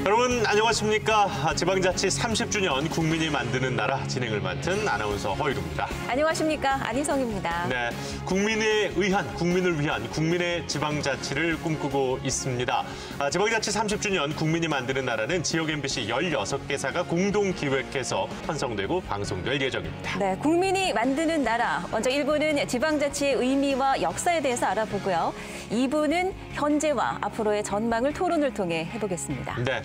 여러분 안녕하십니까. 지방자치 30주년 국민이 만드는 나라 진행을 맡은 아나운서 허유루입니다. 안녕하십니까. 안희성입니다. 네, 국민에 의한, 국민을 위한 국민의 지방자치를 꿈꾸고 있습니다. 지방자치 30주년 국민이 만드는 나라는 지역 MBC 16개사가 공동 기획해서 편성되고 방송될 예정입니다. 네, 국민이 만드는 나라. 먼저 1부는 지방자치의 의미와 역사에 대해서 알아보고요. 2부는 현재와 앞으로의 전망을 토론을 통해 해보겠습니다. 네,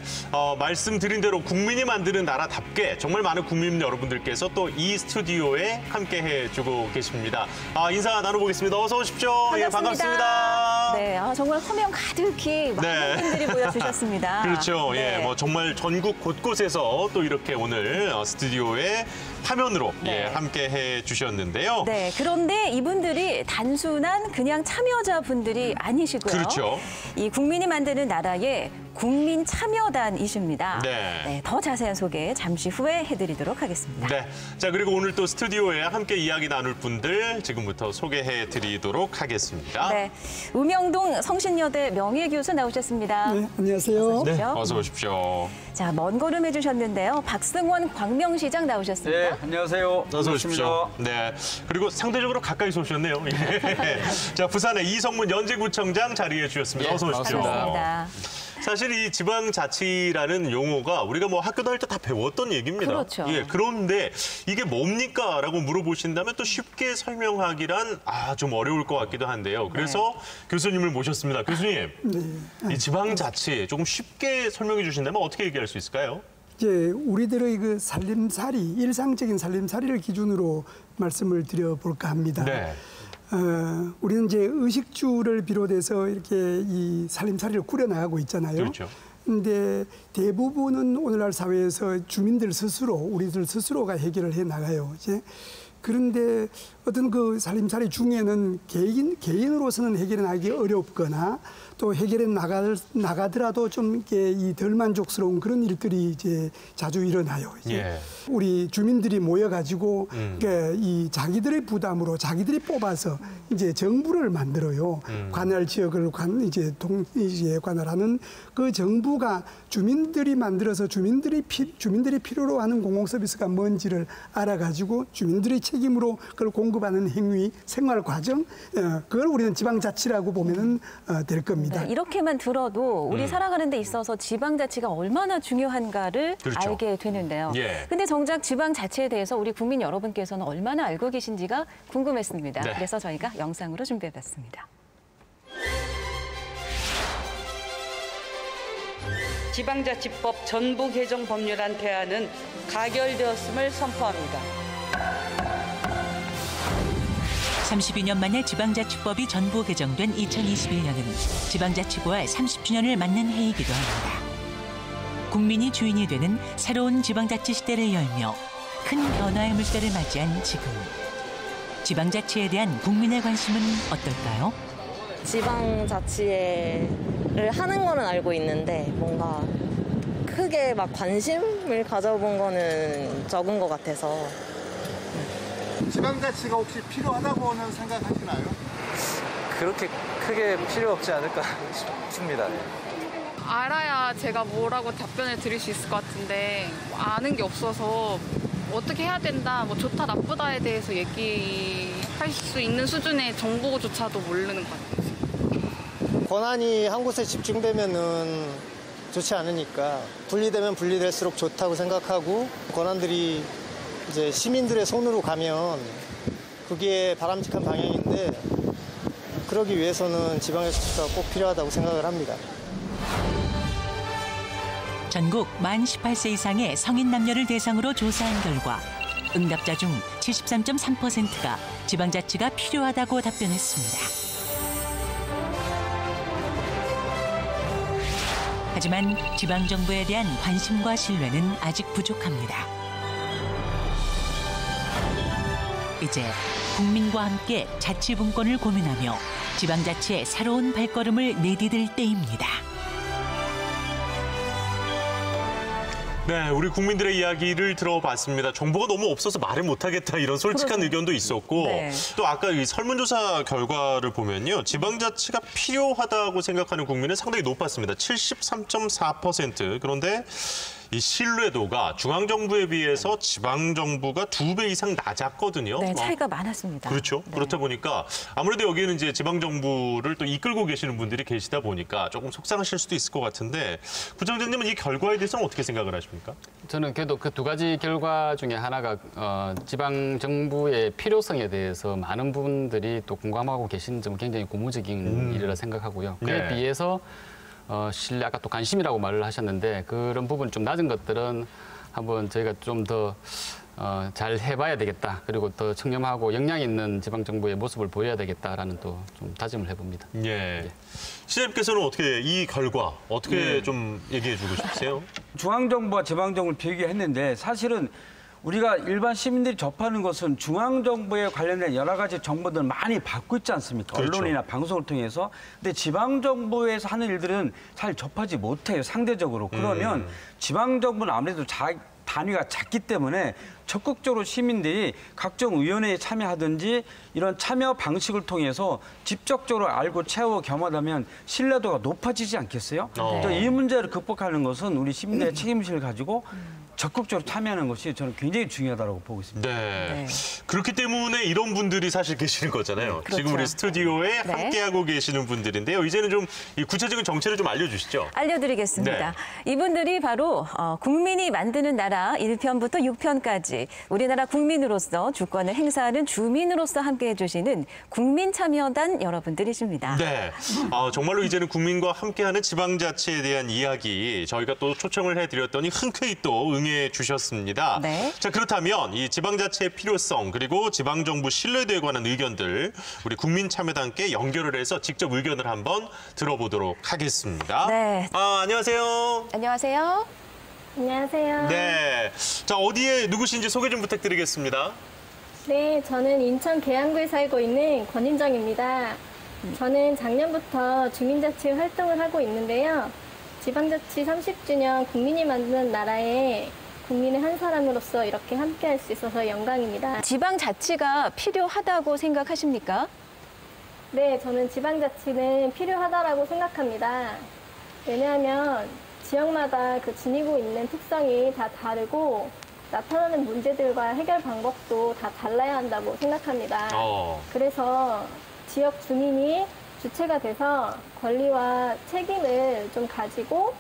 말씀드린 대로 국민이 만드는 나라답게 정말 많은 국민 여러분들께서 또 이 스튜디오에 함께해주고 계십니다. 인사 나눠보겠습니다. 어서 오십시오. 반갑습니다. 예, 반갑습니다. 네, 정말 화면 가득히 많은 분들이 모여주셨습니다. 그렇죠. 네. 예, 정말 전국 곳곳에서 또 이렇게 오늘 스튜디오에 화면으로 함께해 주셨는데요. 네, 그런데 이분들이 단순한 그냥 참여자분들이 아니시고요. 그렇죠. 이 국민이 만드는 나라의 국민참여단이십니다. 네. 더 자세한 소개 잠시 후에 해드리도록 하겠습니다. 네, 자 그리고 오늘 또 스튜디오에 함께 이야기 나눌 분들 지금부터 소개해 드리도록 하겠습니다. 네, 우명동 성신여대 명예교수 나오셨습니다. 네, 안녕하세요. 네, 어서 오십시오. 자, 먼 걸음 해주셨는데요. 박승원 광명시장 나오셨습니다. 네, 안녕하세요. 어서 오십시오. 네, 그리고 상대적으로 가까이서 오셨네요. 예. 자, 부산의 이성문 연지구청장 자리해 주셨습니다. 어서 오십시오. 반갑습니다. 사실 이 지방자치라는 용어가 우리가 뭐 학교 다닐 때 다 배웠던 얘기입니다. 그렇죠. 예, 그런데 이게 뭡니까? 라고 물어보신다면 또 쉽게 설명하기란 좀 어려울 것 같기도 한데요. 그래서 교수님을 모셨습니다. 교수님, 이 지방자치 조금 쉽게 설명해 주신다면 어떻게 얘기할 수 있을까요? 이제 우리들의 그 살림살이, 일상적인 살림살이를 기준으로 말씀을 드려볼까 합니다. 네. 우리는 이제 의식주를 비롯해서 이렇게 이 살림살이를 꾸려나가고 있잖아요. 그렇죠. 근데 대부분은 오늘날 사회에서 주민들 스스로, 우리들 스스로가 해결을 해 나가요. 이제 그런데 어떤 그 살림살이 중에는 개인으로서는 해결해 나가기 어렵거나 또 해결해 나가더라도 좀 이렇게 이 덜 만족스러운 그런 일들이 이제 자주 일어나요. 이제 예. 우리 주민들이 모여가지고 이 자기들의 부담으로 자기들이 뽑아서 이제 정부를 만들어요. 관할 지역을 이제 관할하는 그 정부가 주민들이 만들어서 주민들이 필요로 하는 공공 서비스가 뭔지를 알아가지고 주민들의 책임으로 그걸 공급하는 행위, 생활 과정, 그걸 우리는 지방자치라고 보면은 될 겁니다. 네, 이렇게만 들어도 우리 살아가는 데 있어서 지방자치가 얼마나 중요한가를 그렇죠. 알게 되는데요. 예. 근데 정작 지방자치에 대해서 우리 국민 여러분께서는 얼마나 알고 계신지가 궁금했습니다. 네. 그래서 저희가 영상으로 준비해봤습니다. 지방자치법 전부 개정 법률안 대안은 가결되었음을 선포합니다. 32년 만에 지방자치법이 전부 개정된 2021년은 지방자치부활 30주년을 맞는 해이기도 합니다. 국민이 주인이 되는 새로운 지방자치 시대를 열며 큰 변화의 물결을 맞이한 지금. 지방자치에 대한 국민의 관심은 어떨까요? 지방자치를 하는 거는 알고 있는데 뭔가 크게 막 관심을 가져본 거는 적은 것 같아서. 지방자치가 혹시 필요하다고는 생각하시나요? 그렇게 크게 필요 없지 않을까 싶습니다. 알아야 제가 뭐라고 답변을 드릴 수 있을 것 같은데 아는 게 없어서 어떻게 해야 된다, 뭐 좋다 나쁘다에 대해서 얘기할 수 있는 수준의 정보조차도 모르는 것 같아요. 권한이 한 곳에 집중되면은 좋지 않으니까 분리되면 분리될수록 좋다고 생각하고 권한들이 이제 시민들의 손으로 가면 그게 바람직한 방향인데 그러기 위해서는 지방자치가 꼭 필요하다고 생각을 합니다. 전국 만 18세 이상의 성인 남녀를 대상으로 조사한 결과 응답자 중 73.3%가 지방자치가 필요하다고 답변했습니다. 하지만 지방정부에 대한 관심과 신뢰는 아직 부족합니다. 이제 국민과 함께 자치분권을 고민하며 지방자치의 새로운 발걸음을 내디딜 때입니다. 네, 우리 국민들의 이야기를 들어봤습니다. 정보가 너무 없어서 말을 못하겠다 이런 솔직한 의견도 있었고 네. 또 아까 이 설문조사 결과를 보면요. 지방자치가 필요하다고 생각하는 국민은 상당히 높았습니다. 73.4%. 그런데 이 신뢰도가 중앙정부에 비해서 지방정부가 2배 이상 낮았거든요. 네, 차이가 많았습니다. 그렇죠. 네. 그렇다 보니까 아무래도 여기는 이제 지방정부를 또 이끌고 계시는 분들이 계시다 보니까 조금 속상하실 수도 있을 것 같은데 구청장님은 이 결과에 대해서는 어떻게 생각을 하십니까? 저는 그래도 그 두 가지 결과 중에 하나가 지방정부의 필요성에 대해서 많은 분들이 또 공감하고 계시는 점은 굉장히 고무적인 일이라 생각하고요. 그에 네. 비해서 신뢰, 아까 또 관심이라고 말을 하셨는데 그런 부분이 좀 낮은 것들은 한번 저희가 좀 더 잘 해봐야 되겠다. 그리고 더 청렴하고 역량 있는 지방정부의 모습을 보여야 되겠다라는 또 좀 다짐을 해봅니다. 예. 시장님께서는 어떻게 이 결과 어떻게 좀 얘기해 주고 싶으세요? 중앙정부와 지방정부를 비교했는데 사실은 우리가 일반 시민들이 접하는 것은 중앙정부에 관련된 여러 가지 정보들을 많이 받고 있지 않습니까? 그렇죠. 언론이나 방송을 통해서. 근데 지방정부에서 하는 일들은 잘 접하지 못해요, 상대적으로. 그러면 지방정부는 아무래도 단위가 작기 때문에 적극적으로 시민들이 각종 위원회에 참여하든지 이런 참여 방식을 통해서 직접적으로 알고 채워 겸하다면 신뢰도가 높아지지 않겠어요? 이 문제를 극복하는 것은 우리 시민들의 책임의식을 가지고 적극적으로 참여하는 것이 저는 굉장히 중요하다고 보고 있습니다. 네. 그렇기 때문에 이런 분들이 사실 계시는 거잖아요. 그렇죠. 지금 우리 스튜디오에 네. 함께하고 계시는 분들인데요. 이제는 좀 이 구체적인 정체를 좀 알려주시죠. 알려드리겠습니다. 네. 이분들이 바로 국민이 만드는 나라 1편부터 6편까지 우리나라 국민으로서 주권을 행사하는 주민으로서 함께해 주시는 국민참여단 여러분들이십니다. 네. 정말로 이제는 국민과 함께하는 지방자치에 대한 이야기 저희가 또 초청을 해드렸더니 흔쾌히 또 응해 주셨습니다. 네. 자, 그렇다면 이 지방자치의 필요성 그리고 지방정부 신뢰도에 관한 의견들 우리 국민참여단께 연결을 해서 직접 의견을 한번 들어보도록 하겠습니다. 네. 안녕하세요. 안녕하세요. 안녕하세요. 네. 자, 어디에 누구신지 소개 좀 부탁드리겠습니다. 네, 저는 인천 계양구에 살고 있는 권인정입니다. 저는 작년부터 주민자치 활동을 하고 있는데요. 지방자치 30주년 국민이 만드는 나라에 국민의 한 사람으로서 이렇게 함께할 수 있어서 영광입니다. 지방자치가 필요하다고 생각하십니까? 네, 저는 지방자치는 필요하다라고 생각합니다. 왜냐하면 지역마다 그 지니고 있는 특성이 다 다르고 나타나는 문제들과 해결 방법도 다 달라야 한다고 생각합니다. 그래서 지역 주민이 주체가 돼서 권리와 책임을 좀 가지고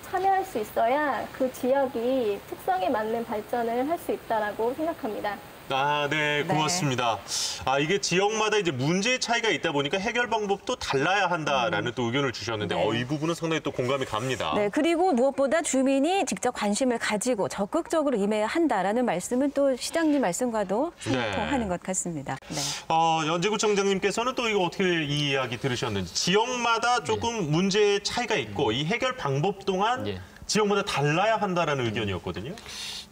참여할 수 있어야 그 지역이 특성에 맞는 발전을 할 수 있다라고 생각합니다. 네, 고맙습니다. 이게 지역마다 이제 문제의 차이가 있다 보니까 해결 방법도 달라야 한다라는 또 의견을 주셨는데, 네. 이 부분은 상당히 또 공감이 갑니다. 네, 그리고 무엇보다 주민이 직접 관심을 가지고 적극적으로 임해야 한다라는 말씀은 또 시장님 말씀과도 상통하는 것 같습니다. 네. 연재구청장님께서는 또 이거 어떻게 이 이야기 들으셨는지, 지역마다 조금 문제의 차이가 있고 이 해결 방법 또한 지역마다 달라야 한다라는 의견이었거든요.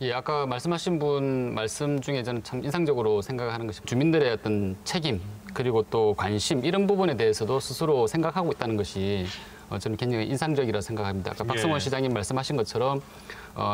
예, 아까 말씀하신 분 말씀 중에 저는 참 인상적으로 생각하는 것이 주민들의 어떤 책임 그리고 또 관심 이런 부분에 대해서도 스스로 생각하고 있다는 것이 저는 굉장히 인상적이라 생각합니다. 아까 박성원 시장님 말씀하신 것처럼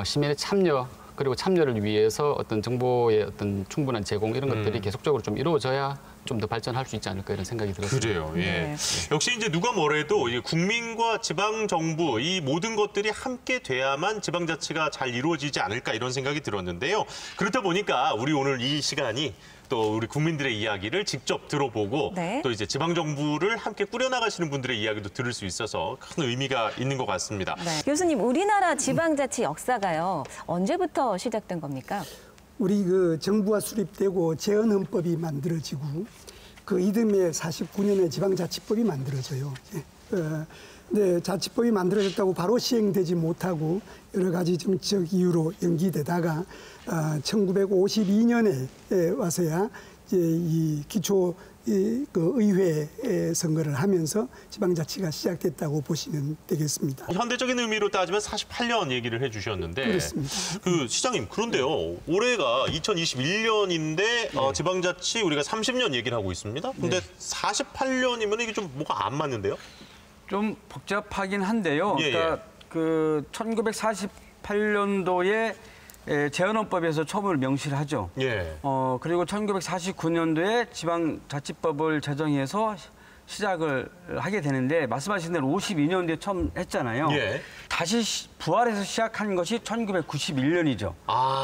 시민의 참여 그리고 참여를 위해서 어떤 정보의 어떤 충분한 제공 이런 것들이 계속적으로 좀 이루어져야 좀 더 발전할 수 있지 않을까 이런 생각이 들었습니다. 그래요. 예. 역시 이제 누가 뭐래도 이 국민과 지방 정부 이 모든 것들이 함께 돼야만 지방자치가 잘 이루어지지 않을까 이런 생각이 들었는데요. 그렇다 보니까 우리 오늘 이 시간이 또 우리 국민들의 이야기를 직접 들어보고 또 이제 지방 정부를 함께 꾸려나가시는 분들의 이야기도 들을 수 있어서 큰 의미가 있는 것 같습니다. 네. 교수님, 우리나라 지방자치 역사가요. 언제부터 시작된 겁니까? 우리 그 정부가 수립되고 재헌헌법이 만들어지고 그 이듬해 49년에 지방자치법이 만들어져요. 네, 자치법이 만들어졌다고 바로 시행되지 못하고 여러 가지 정치적 이유로 연기되다가 1952년에 와서야 이제 이 기초 그 의회 선거를 하면서 지방자치가 시작됐다고 보시면 되겠습니다. 현대적인 의미로 따지면 48년 얘기를 해주셨는데, 그렇습니다. 그 시장님 그런데요, 올해가 2021년인데 지방자치 우리가 30년 얘기를 하고 있습니다. 근데 48년이면 이게 좀 뭐가 안 맞는데요? 좀 복잡하긴 한데요. 그러니까 그 1948 1948년도에 재헌헌법에서 처음으로 명시를 하죠. 예. 그리고 1949년도에 지방자치법을 제정해서 시작을 하게 되는데 말씀하신 대로 52년도에 처음 했잖아요. 예. 다시 부활해서 시작한 것이 1991년이죠.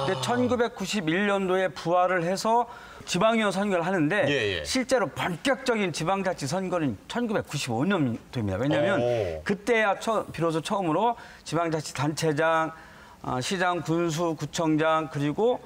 근데 1991년도에 부활을 해서 지방의원 선거를 하는데 실제로 본격적인 지방자치 선거는 1995년도입니다. 왜냐하면 그때야 비로소 처음으로 지방자치 단체장, 시장, 군수, 구청장 그리고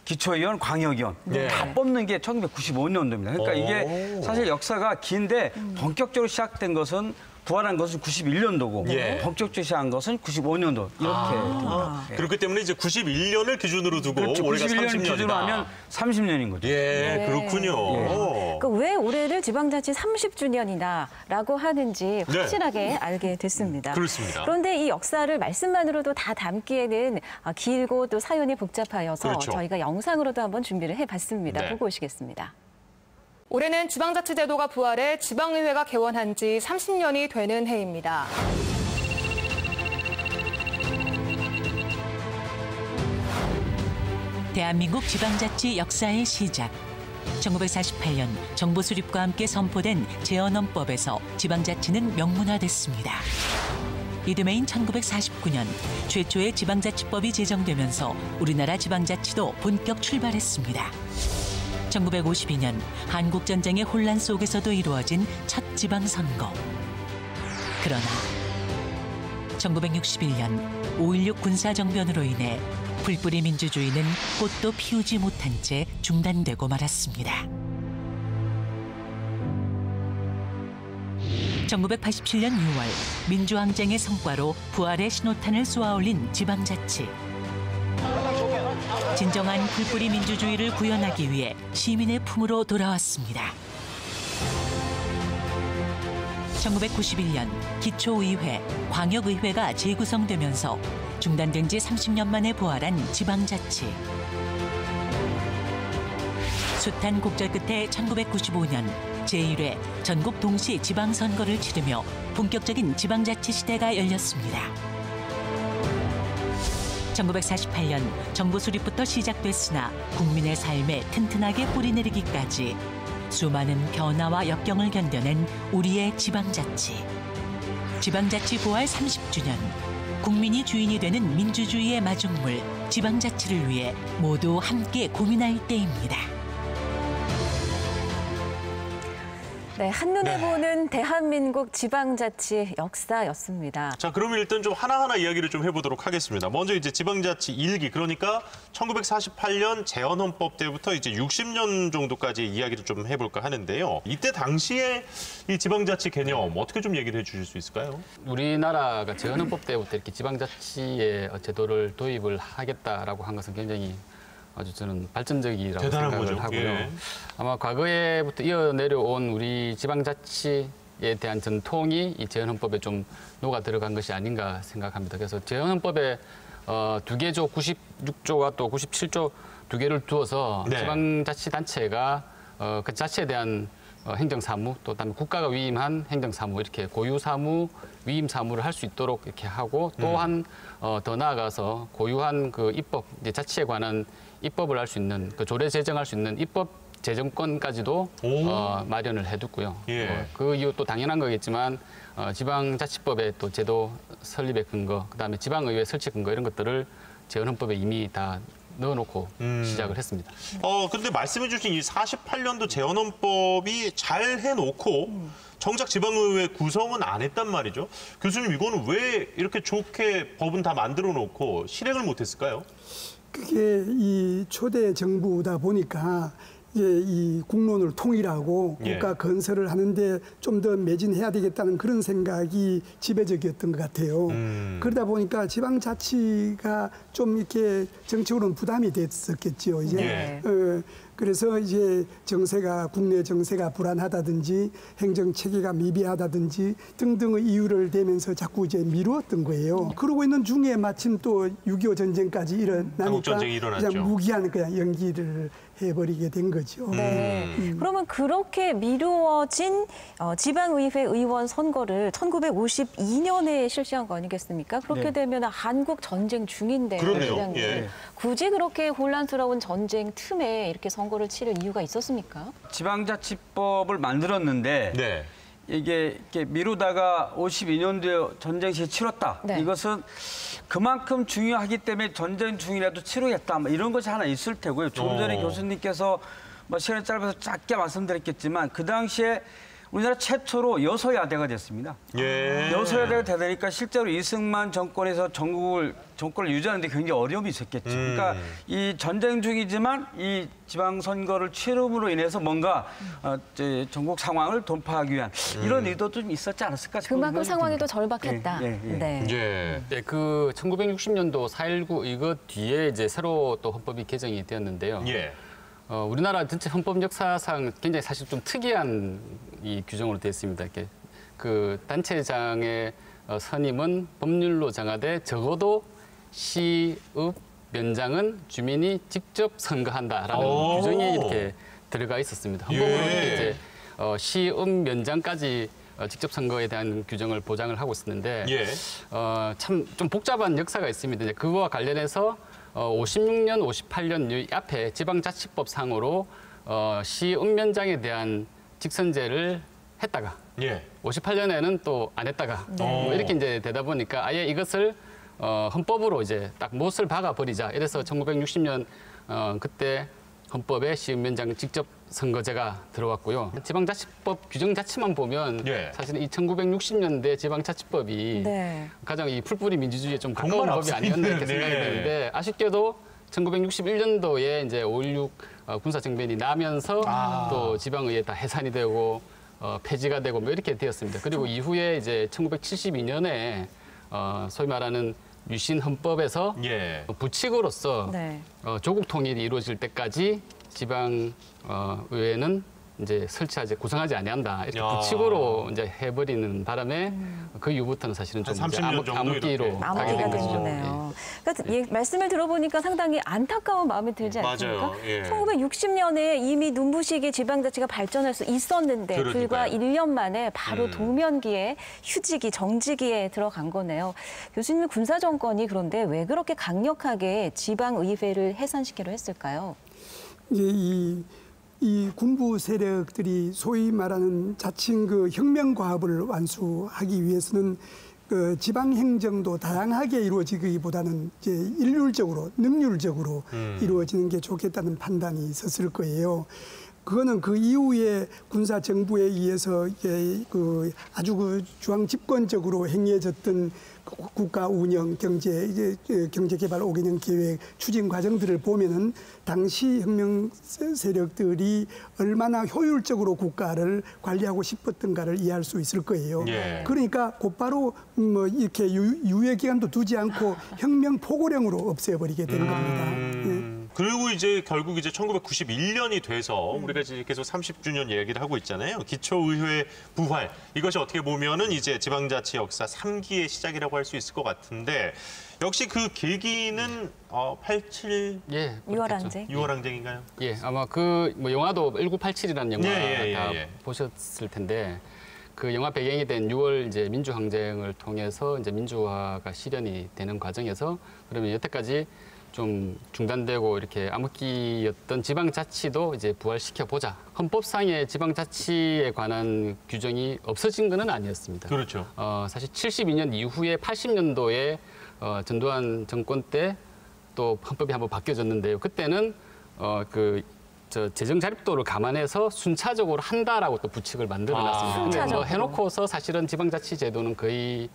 기초의원, 광역의원 다 뽑는 게 1995년도입니다. 그러니까 이게 사실 역사가 긴데 본격적으로 시작된 것은 부활한 것은 91년도고 본격적으로 시작한 것은 95년도 이렇게. 그렇기 때문에 이제 91년을 기준으로 두고 그렇죠. 올해가 91년 30년이다. 기준으로 하면 30년인 거죠. 그렇군요. 그러니까 왜 올해를 지방자치 30주년이다라고 하는지 확실하게 알게 됐습니다. 그렇습니다. 그런데 이 역사를 말씀만으로도 다 담기에는 길고 또 사연이 복잡하여서 저희가 영상으로도 한번 준비를 해봤습니다. 보고 오시겠습니다. 올해는 지방자치제도가 부활해 지방의회가 개원한 지 30년이 되는 해입니다. 대한민국 지방자치 역사의 시작. 1948년 정부 수립과 함께 선포된 재헌헌법에서 지방자치는 명문화됐습니다. 이듬해인 1949년 최초의 지방자치법이 제정되면서 우리나라 지방자치도 본격 출발했습니다. 1952년 한국전쟁의 혼란 속에서도 이루어진 첫 지방선거. 그러나 1961년 5.16 군사정변으로 인해 불뿌리 민주주의는 꽃도 피우지 못한 채 중단되고 말았습니다. 1987년 6월 민주항쟁의 성과로 부활의 신호탄을 쏘아올린 지방자치. 진정한 불뿌리 민주주의를 구현하기 위해 시민의 품으로 돌아왔습니다. 1991년 기초의회, 광역의회가 재구성되면서 중단된 지 30년 만에 부활한 지방자치. 숱한 곡절 끝에 1995년 제1회 전국 동시 지방선거를 치르며 본격적인 지방자치 시대가 열렸습니다. 1948년 정부 수립부터 시작됐으나 국민의 삶에 튼튼하게 뿌리내리기까지 수많은 변화와 역경을 견뎌낸 우리의 지방자치. 지방자치 부활 30주년. 국민이 주인이 되는 민주주의의 마중물 지방자치를 위해 모두 함께 고민할 때입니다. 네, 한눈에 보는 대한민국 지방자치 역사였습니다. 자, 그러면 일단 좀 하나하나 이야기를 좀 해보도록 하겠습니다. 먼저 이제 지방자치 1기, 그러니까 1948년 재헌헌법 때부터 이제 60년 정도까지 이야기를 좀 해볼까 하는데요. 이때 당시에 이 지방자치 개념 어떻게 좀 얘기를 해주실 수 있을까요? 우리나라가 재헌헌법 때부터 이렇게 지방자치의 제도를 도입을 하겠다라고 한 것은 굉장히 아주 저는 발전적이라고 생각을 거죠. 하고요. 아마 과거에부터 이어내려온 우리 지방자치에 대한 전통이 이 재헌헌법에 좀 녹아 들어간 것이 아닌가 생각합니다. 그래서 재헌헌법에 2개조 96조와 또 97조 2개를 두어서 지방자치단체가 그 자체에 대한 행정사무, 또 그다음에 국가가 위임한 행정사무, 이렇게 고유사무, 위임사무를 할 수 있도록 이렇게 하고, 또한 더 나아가서 고유한 그 입법, 이제 자치에 관한 입법을 할 수 있는, 그 조례 제정할 수 있는 입법 제정권까지도 마련을 해뒀고요. 그 이후 또 당연한 거겠지만 지방자치법의 또 제도 설립의 근거, 그다음에 지방의회 설치 근거 이런 것들을 재헌헌법에 이미 다 넣어놓고 시작을 했습니다. 근데 말씀해 주신 이 48년도 재헌헌법이 잘 해놓고 정작 지방의회 구성은 안 했단 말이죠. 교수님, 이거는 왜 이렇게 좋게 법은 다 만들어 놓고 실행을 못 했을까요? 그게 이 초대 정부다 보니까 이 국론을 통일하고 국가 건설을 하는데 좀 더 매진해야 되겠다는 그런 생각이 지배적이었던 것 같아요. 그러다 보니까 지방자치가 좀 이렇게 정책으로는 부담이 됐었겠죠. 이제 그래서 이제 국내 정세가 불안하다든지 행정 체계가 미비하다든지 등등의 이유를 대면서 자꾸 이제 미루었던 거예요. 그러고 있는 중에 마침 또 6.25 전쟁까지 일어나니까 한국전쟁이 일어났죠. 그냥 무기한 그냥 연기를 해버리게 된 거죠. 네. 그러면 그렇게 미루어진 지방의회 의원 선거를 1952년에 실시한 거 아니겠습니까? 그렇게 네. 되면 한국 전쟁 중인데 그러네요. 예. 굳이 그렇게 혼란스러운 전쟁 틈에 이렇게 선거를 치를 이유가 있었습니까? 지방자치법을 만들었는데 네. 이게 이렇게 미루다가 52년도에 전쟁 시에 치렀다. 네. 이것은 그만큼 중요하기 때문에 전쟁 중이라도 치르겠다. 뭐 이런 것이 하나 있을 테고요. 조금 전에 교수님께서 뭐 시간이 짧아서 짧게 말씀드렸겠지만 그 당시에 우리나라 최초로 여소야대가 됐습니다. 예. 여소야대가 되니까 실제로 이승만 정권에서 정권을 유지하는데 굉장히 어려움이 있었겠죠. 그러니까 이 전쟁 중이지만 이 지방선거를 치름으로 인해서 뭔가 전국 상황을 돌파하기 위한 이런 의도도 좀 있었지 않았을까 싶은 그만큼 생각이 상황이 듭니다. 더 절박했다. 네. 네. 예. 그 1960년도 4.19 이거 뒤에 이제 새로 또 헌법이 개정이 되었는데요. 예. 우리나라 전체 헌법 역사상 굉장히 사실 좀 특이한 이 규정으로 되어 있습니다. 이렇게 그 단체장의 선임은 법률로 정하되 적어도 시읍 면장은 주민이 직접 선거한다라는 규정이 이렇게 들어가 있었습니다. 헌법으로 이렇게 이제 시읍 면장까지 직접 선거에 대한 규정을 보장을 하고 있었는데 참 좀 복잡한 역사가 있습니다. 이제 그거와 관련해서 56년, 58년 이 앞에 지방자치법 상으로 시읍면장에 대한 직선제를 했다가 58년에는 또 안 했다가 뭐 이렇게 이제 되다 보니까 아예 이것을 헌법으로 이제 딱 못을 박아 버리자. 이래서 1960년 그때 헌법에 시읍면장 직접 선거제가 들어왔고요. 지방자치법 규정 자체만 보면 사실 이 1960년대 지방자치법이 가장 이 풀뿌리 민주주의에 좀 가까운 법이 아니었나 이렇게 생각이 되는데 아쉽게도 1961년도에 이제 5.16 군사정변이 나면서 또 지방의회 다 해산이 되고 폐지가 되고 뭐 이렇게 되었습니다. 그리고 이후에 이제 1972년에 소위 말하는 유신 헌법에서 부칙으로서 조국 통일이 이루어질 때까지 지방 의회는 이제 구성하지 아니한다 이렇게 부칙으로 이제 해버리는 바람에 그 이후부터는 사실은 좀 암흑기로 가게 된 것이죠. 그러니까 말씀을 들어보니까 상당히 안타까운 마음이 들지 않습니까? 1960년에 이미 눈부시게 지방자치가 발전할 수 있었는데 불과 1년 만에 바로 동면기에 휴지기, 정지기에 들어간 거네요. 교수님 군사정권이 그런데 왜 그렇게 강력하게 지방의회를 해산시키려 했을까요? 이 군부 세력들이 소위 말하는 자칭 그 혁명 과업을 완수하기 위해서는 그 지방 행정도 다양하게 이루어지기보다는 이제 일률적으로, 능률적으로 이루어지는 게 좋겠다는 판단이 있었을 거예요. 그거는 그 이후에 군사 정부에 의해서 그 아주 그 중앙 집권적으로 행해졌던 국가 운영, 경제 개발 5개년 계획 추진 과정들을 보면은 당시 혁명 세력들이 얼마나 효율적으로 국가를 관리하고 싶었던가를 이해할 수 있을 거예요. 그러니까 곧바로 뭐 이렇게 유예 기간도 두지 않고 혁명 포고령으로 없애버리게 된 겁니다. 그리고 이제 결국 이제 1991년이 돼서 우리가 이제 계속 30주년 얘기를 하고 있잖아요. 기초의회 부활. 이것이 어떻게 보면은 이제 지방자치 역사 3기의 시작이라고 할 수 있을 것 같은데 역시 그 계기는 87 6월항쟁. 6월항쟁인가요? 예, 아마 그 뭐 영화도 1987이라는 영화 다 보셨을 텐데 그 영화 배경이 된 6월 이제 민주항쟁을 통해서 이제 민주화가 실현이 되는 과정에서 그러면 여태까지 좀 중단되고 이렇게 암흑기였던 지방자치도 이제 부활시켜 보자. 헌법상의 지방자치에 관한 규정이 없어진 건 아니었습니다. 그렇죠. 사실 72년 이후에 80년도에 전두환 정권 때 또 헌법이 한번 바뀌어졌는데요. 그때는 재정 자립도를 감안해서 순차적으로 한다라고 또 부칙을 만들어놨습니다. 근데 뭐 해놓고서 사실은 지방자치 제도는 거의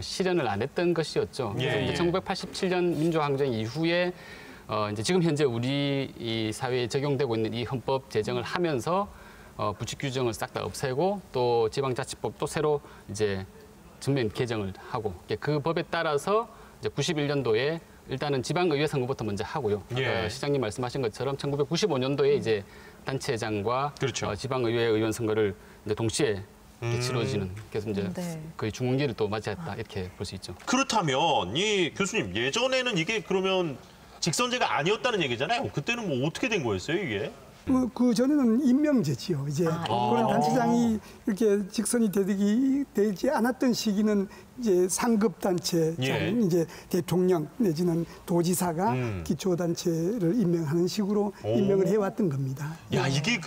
실현을 안 했던 것이었죠. 그래서 이제 1987년 민주항쟁 이후에 이제 지금 현재 우리 이 사회에 적용되고 있는 이 헌법 제정을 하면서 부칙 규정을 싹 다 없애고 또 지방자치법도 새로 이제 전면 개정을 하고 그 법에 따라서 이제 91년도에 일단은 지방의회 선거부터 먼저 하고요. 예. 시장님 말씀하신 것처럼 1995년도에 이제 단체장과 그렇죠. 지방의회 의원 선거를 이제 동시에 이렇게 치러지는, 그래서 이제 거의 중흥기를 또 맞이했다 이렇게 볼 수 있죠. 그렇다면 이 교수님, 예전에는 이게 그러면 직선제가 아니었다는 얘기잖아요. 그때는 뭐 어떻게 된 거였어요, 이게? 그 전에는 임명제지요. 이제 그런 단체장이 이렇게 직선이 되지 않았던 시기는 이제 상급 단체장, 예. 이제 대통령 내지는 도지사가 기초 단체를 임명하는 식으로 임명을 해왔던 겁니다. 야, 이게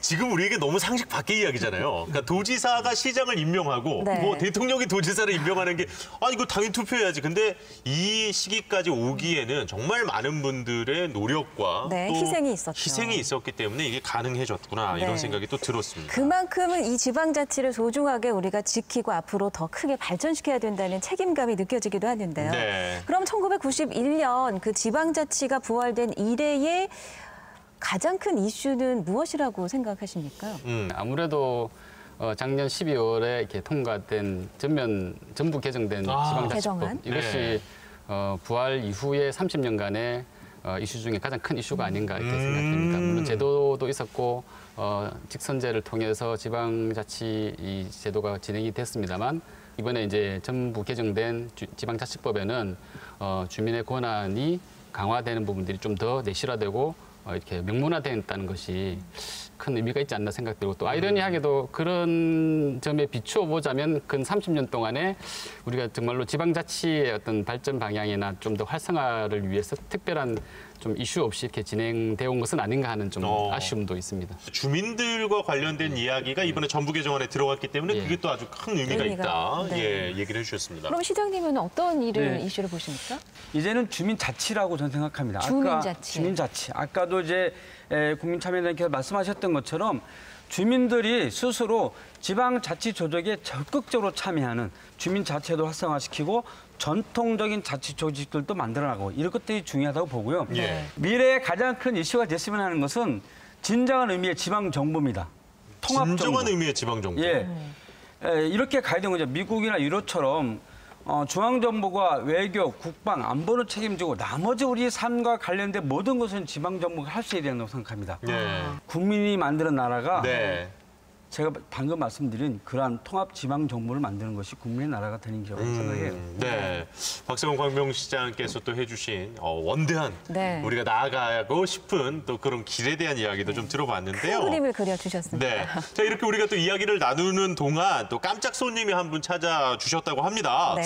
지금 우리에게 너무 상식 밖의 이야기잖아요. 그러니까 도지사가 시장을 임명하고 네. 뭐 대통령이 도지사를 임명하는 게 이거 당연히 투표해야지. 근데 이 시기까지 오기에는 정말 많은 분들의 노력과 네, 또 희생이 있었죠. 희생이 있었기 때문에 이게 가능해졌구나 네. 이런 생각이 또 들었습니다. 그만큼은 이 지방자치를 소중하게 우리가 지키고 앞으로 더 크게 발전시켜야 된다는 책임감이 느껴지기도 하는데요. 네. 그럼 1991년 그 지방자치가 부활된 이래의 가장 큰 이슈는 무엇이라고 생각하십니까? 아무래도 작년 12월에 이렇게 통과된 전부 개정된 지방자치법 개정안? 이것이 네. 부활 이후에 30년간의 이슈 중에 가장 큰 이슈가 아닌가 이렇게 생각됩니다. 물론 제도도 있었고 직선제를 통해서 지방자치 이 제도가 진행이 됐습니다만 이번에 이제 전부 개정된 지방자치법에는 주민의 권한이 강화되는 부분들이 좀 더 내실화되고 이렇게 명문화됐다는 것이 큰 의미가 있지 않나 생각되고, 또 아이러니하게도 그런 점에 비추어 보자면 근 30년 동안에 우리가 정말로 지방자치의 어떤 발전 방향이나 좀 더 활성화를 위해서 특별한 좀 이슈 없이 이렇게 진행되어 온 것은 아닌가 하는 좀 아쉬움도 있습니다. 주민들과 관련된 이야기가 이번에 전부 개정안에 들어갔기 때문에 그게 또 아주 큰 의미가 있다. 네. 예, 얘기를 해주셨습니다. 그럼 시장님은 어떤 이슈를 보십니까? 이제는 주민자치라고 저는 생각합니다. 주민자치. 아까도 이제 국민참여단께서 말씀하셨던 것처럼 주민들이 스스로 지방자치 조직에 적극적으로 참여하는 주민자치도 활성화시키고 전통적인 자치 조직들도 만들어나가고 이런 것들이 중요하다고 보고요. 예. 미래의 가장 큰 이슈가 됐으면 하는 것은 진정한 의미의 지방정부입니다. 통합정부. 진정한 의미의 지방정부. 예. 이렇게 가야 되는 거죠. 미국이나 유럽처럼 중앙정부가 외교, 국방, 안보를 책임지고 나머지 우리 삶과 관련된 모든 것은 지방정부가 할 수 있어야 된다고 생각합니다. 네. 국민이 만드는 나라가 네. 제가 방금 말씀드린 그러한 통합 지방 정부를 만드는 것이 국민의 나라가 되는 거라고 생각해요. 네, 박세원 광명시장께서 또 해주신 원대한 우리가 나아가고 싶은 또 그런 길에 대한 이야기도 좀 들어봤는데요. 큰 그림을 그려주셨습니다. 네, 자 이렇게 우리가 또 이야기를 나누는 동안 또 깜짝 손님이 한 분 찾아주셨다고 합니다. 네.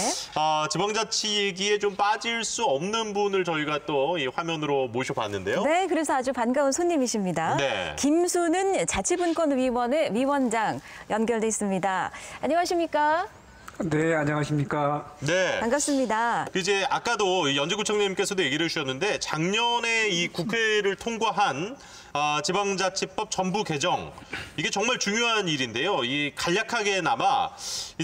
지방자치 얘기에 좀 빠질 수 없는 분을 저희가 또 이 화면으로 모셔봤는데요. 네, 그래서 아주 반가운 손님이십니다. 네. 김수는 자치분권위원회 위원장 연결돼 있습니다. 안녕하십니까? 네, 안녕하십니까? 네. 반갑습니다. 이제 아까도 연재구청장님께서도 얘기를 해주셨는데 작년에 이 국회를 통과한 지방자치법 전부 개정, 이게 정말 중요한 일인데요. 이 간략하게나마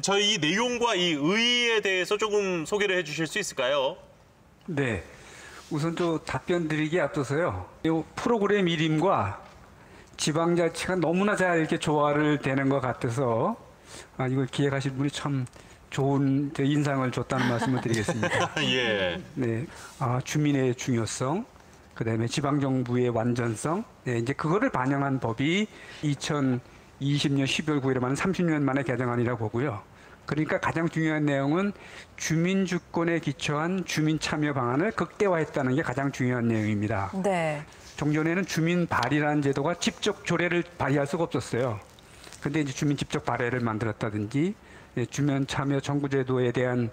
저희 이 내용과 이 의의에 대해서 조금 소개를 해주실 수 있을까요? 네, 우선 또 답변 드리기 앞서서요. 이 프로그램 이름과 지방자치가 너무나 잘 이렇게 조화를 되는 것 같아서 이걸 기획하신 분이 참 좋은 인상을 줬다는 말씀을 드리겠습니다. 예. 네, 주민의 중요성, 그다음에 지방정부의 완전성, 네, 이제 그거를 반영한 법이 2020년 12월 9일에 만에 30년 만에 개정안이라고 보고요. 그러니까 가장 중요한 내용은 주민 주권에 기초한 주민 참여 방안을 극대화했다는 게 가장 중요한 내용입니다. 네. 종전에는 주민 발의라는 제도가 직접 조례를 발의할 수가 없었어요. 근데 이제 주민 직접 발의를 만들었다든지 주민 참여 정부 제도에 대한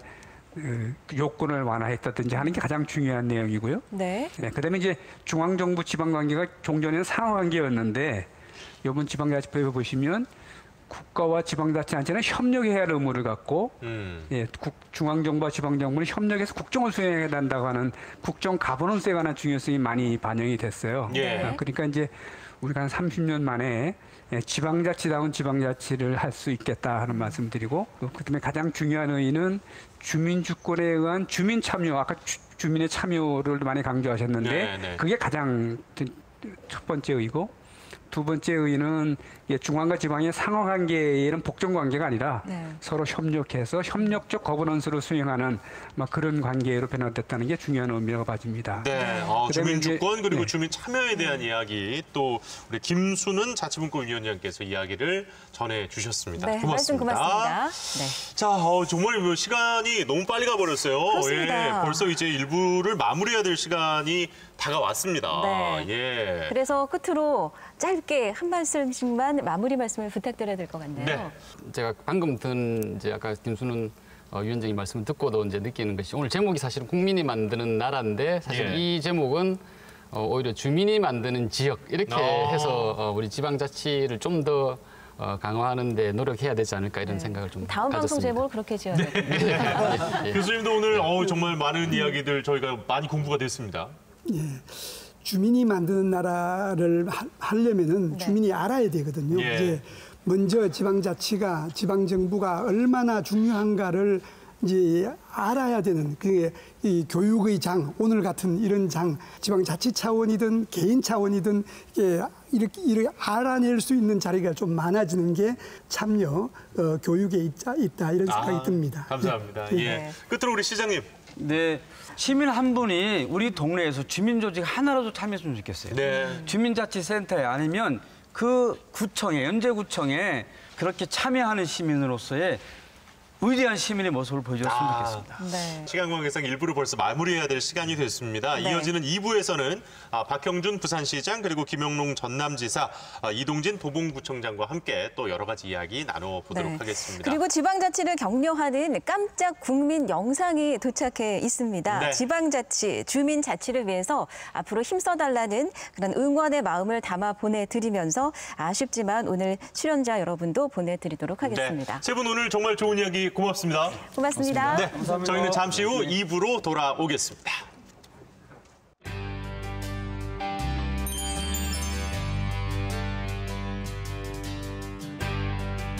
요건을 완화했다든지 하는 게 가장 중요한 내용이고요. 네. 그다음에 이제 중앙정부 지방관계가 종전에는 상호관계였는데 이번 지방자치법에 보시면 국가와 지방자치단체는 협력해야 할 의무를 갖고 중앙정부와 지방정부는 협력해서 국정을 수행해야 한다고 하는 국정 가버넌스에 관한 중요성이 많이 반영이 됐어요. 예. 그러니까 이제 우리가 한 30년 만에 지방자치다운 지방자치를 할 수 있겠다 하는 말씀드리고, 그다음에 가장 중요한 의의는 주민 주권에 의한 주민 참여, 아까 주민의 참여를 많이 강조하셨는데 그게 가장 첫 번째 의의고, 두 번째 의의는 중앙과 지방의 상호관계에는 복종관계가 아니라 서로 협력해서 협력적 거버넌스를 수행하는 그런 관계로 변화됐다는 게 중요한 의미가 가집니다. 네, 주민 주권 그리고 주민 참여에 대한 이야기 또 우리 김순은 자치분권위원장께서 이야기를 전해주셨습니다. 네, 고맙습니다. 말씀 고맙습니다. 네. 자, 정말 시간이 너무 빨리 가버렸어요. 그렇습니다. 벌써 이제 일부를 마무리해야 될 시간이 다가왔습니다. 네. 예. 그래서 끝으로 짧게 한 말씀씩만 마무리 말씀을 부탁드려야 될 것 같네요. 네. 제가 방금 든 이제 아까 김순은 위원장님 말씀을 듣고도 이제 느끼는 것이 오늘 제목이 사실은 국민이 만드는 나라인데 사실 이 제목은 오히려 주민이 만드는 지역 이렇게 해서 우리 지방자치를 좀 더 강화하는 데 노력해야 되지 않을까 이런 생각을 좀 다음 가졌습니다. 방송 제목을 그렇게 지어야 돼요. 교수님도 오늘 정말 많은 이야기들 저희가 많이 공부가 됐습니다. 예. 주민이 만드는 나라를 하려면은 주민이 알아야 되거든요. 이제 먼저 지방자치가 지방정부가 얼마나 중요한가를 이제 알아야 되는 그게 이 교육의 장, 오늘 같은 이런 장, 지방자치 차원이든 개인 차원이든 이렇게 알아낼 수 있는 자리가 좀 많아지는 게 참여 교육에 있다 이런 생각이 듭니다. 감사합니다. 예. 끝으로 우리 시장님. 네. 시민 한 분이 우리 동네에서 주민조직 하나라도 참여했으면 좋겠어요. 주민자치센터에 아니면 그 구청에, 연제구청에 그렇게 참여하는 시민으로서의 위대한 시민의 모습을 보여줬으면 좋겠습니다. 네. 시간 관계상 1부를 벌써 마무리해야 될 시간이 됐습니다. 이어지는 2부에서는 박형준 부산시장 그리고 김영롱 전남지사, 이동진 도봉구청장과 함께 또 여러 가지 이야기 나눠보도록 하겠습니다. 그리고 지방자치를 격려하는 깜짝 국민 영상이 도착해 있습니다. 지방자치, 주민자치를 위해서 앞으로 힘써달라는 그런 응원의 마음을 담아 보내드리면서 아쉽지만 오늘 출연자 여러분도 보내드리도록 하겠습니다. 세 분 오늘 정말 좋은 이야기 고맙습니다. 고맙습니다. 네, 저희는 잠시 후 2부로 돌아오겠습니다.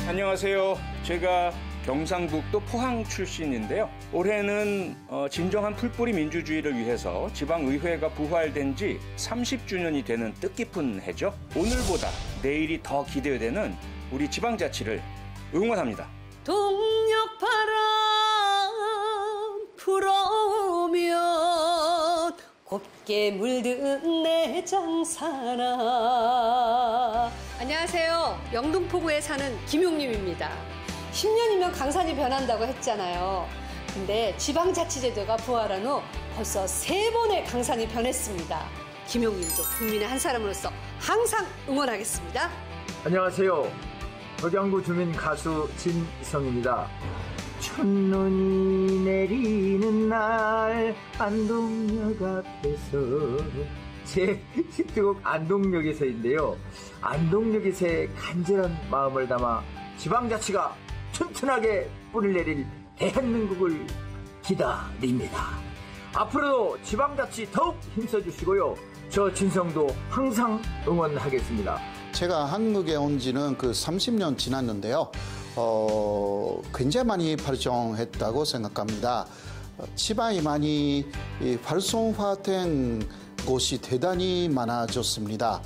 안녕하세요. 제가 경상북도 포항 출신인데요. 올해는 진정한 풀뿌리 민주주의를 위해서 지방의회가 부활된 지 30주년이 되는 뜻깊은 해죠. 오늘보다 내일이 더 기대되는 우리 지방자치를 응원합니다. 동력바람 불어오면 곱게 물든 내 장사나. 안녕하세요. 영등포구에 사는 김용림입니다. 10년이면 강산이 변한다고 했잖아요. 근데 지방자치제도가 부활한 후 벌써 3번의 강산이 변했습니다. 김용림도 국민의 한 사람으로서 항상 응원하겠습니다. 안녕하세요. 덕양구 주민 가수 진성입니다. 첫눈이 내리는 날 안동역 앞에서 제 히트곡 안동역에서인데요. 안동역에서의 간절한 마음을 담아 지방자치가 튼튼하게 뿌리를 내릴 대한민국을 기다립니다. 앞으로도 지방자치 더욱 힘써주시고요. 저 진성도 항상 응원하겠습니다. 제가 한국에 온 지는 30년 지났는데요. 굉장히 많이 발전했다고 생각합니다. 지방이 많이 활성화된 곳이 대단히 많아졌습니다.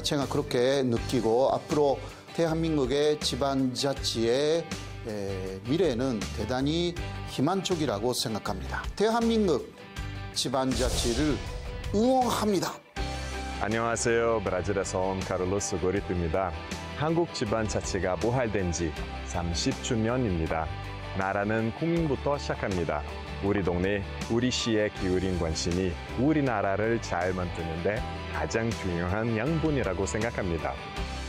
제가 그렇게 느끼고 앞으로 대한민국의 지방자치의 미래는 대단히 희망적이라고 생각합니다. 대한민국 지방자치를 응원합니다. 안녕하세요. 브라질에서 온 카를로스 고리투입니다. 한국 지방자치가 부활된 지 30주년입니다. 나라는 국민부터 시작합니다. 우리 동네, 우리 시에 기울인 관심이 우리나라를 잘 만드는데 가장 중요한 양분이라고 생각합니다.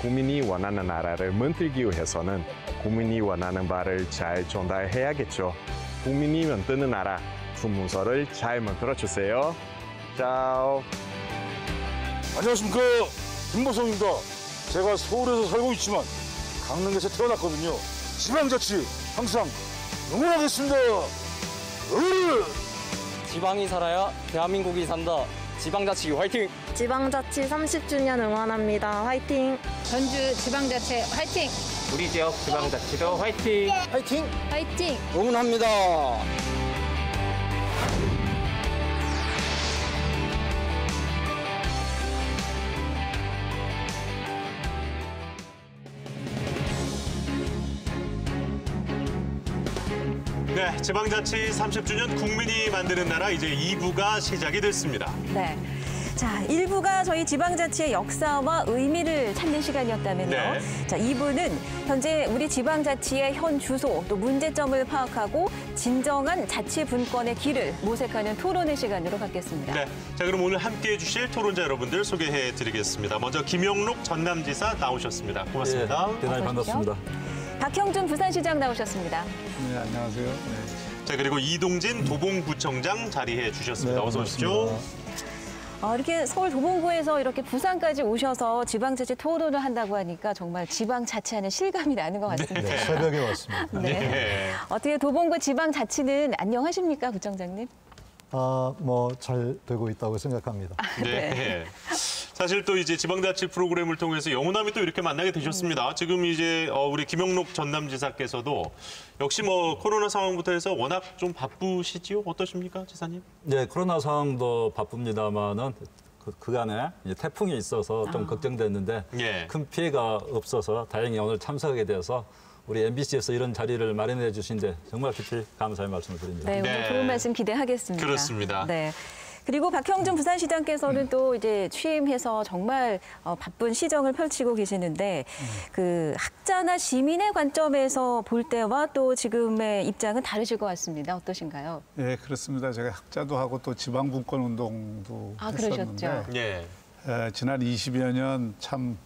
국민이 원하는 나라를 만들기 위해서는 국민이 원하는 바를 잘 전달해야겠죠. 국민이 만드는 나라, 주문서를 잘 만들어주세요. 짜오. 안녕하십니까, 김보성입니다. 제가 서울에서 살고 있지만 강릉에서 태어났거든요. 지방자치 항상 응원하겠습니다. 지방이 살아야 대한민국이 산다. 지방자치 화이팅! 지방자치 30주년 응원합니다. 화이팅! 전주 지방자치 화이팅! 우리 지역 지방자치도 화이팅! 화이팅! 화이팅! 응원합니다. 네, 지방자치 30주년 국민이 만드는 나라 이제 2부가 시작이 됐습니다. 네. 자, 1부가 저희 지방자치의 역사와 의미를 찾는 시간이었다면요. 네. 자, 2부는 현재 우리 지방자치의 현 주소 또 문제점을 파악하고 진정한 자치 분권의 길을 모색하는 토론의 시간으로 갖겠습니다. 네, 자 그럼 오늘 함께해 주실 토론자 여러분들 소개해 드리겠습니다. 먼저 김영록 전남지사 나오셨습니다. 고맙습니다. 네, 대단히 반갑습니다. 박형준 부산시장 나오셨습니다. 네, 안녕하세요. 네. 자 그리고 이동진 도봉구청장 자리해 주셨습니다. 네, 어서 오십시오. 이렇게 서울 도봉구에서 이렇게 부산까지 오셔서 지방자치 토론을 한다고 하니까 정말 지방자치하는 실감이 나는 것 같습니다. 네, 새벽에 왔습니다. 네. 네. 어떻게 도봉구 지방자치는 안녕하십니까, 구청장님? 뭐 잘 되고 있다고 생각합니다. 네. 사실 또 이제 지방자치 프로그램을 통해서 영호남이 또 이렇게 만나게 되셨습니다. 지금 이제 우리 김영록 전남지사께서도 역시 뭐 코로나 상황부터 해서 워낙 좀 바쁘시지요? 어떠십니까, 지사님? 네, 코로나 상황도 바쁩니다만은 그간에 이제 태풍이 있어서 좀 걱정됐는데 예. 큰 피해가 없어서 다행히 오늘 참석하게 돼서 우리 MBC에서 이런 자리를 마련해 주신데 정말 깊이 감사의 말씀을 드립니다. 네, 오늘 좋은 말씀 기대하겠습니다. 그렇습니다. 네. 그리고 박형준 부산시장께서는 또 이제 취임해서 정말 바쁜 시정을 펼치고 계시는데 그 학자나 시민의 관점에서 볼 때와 또 지금의 입장은 다르실 것 같습니다. 어떠신가요? 네, 그렇습니다. 제가 학자도 하고 또 지방분권 운동도 했었는데 그러셨죠. 예. 지난 20여 년 참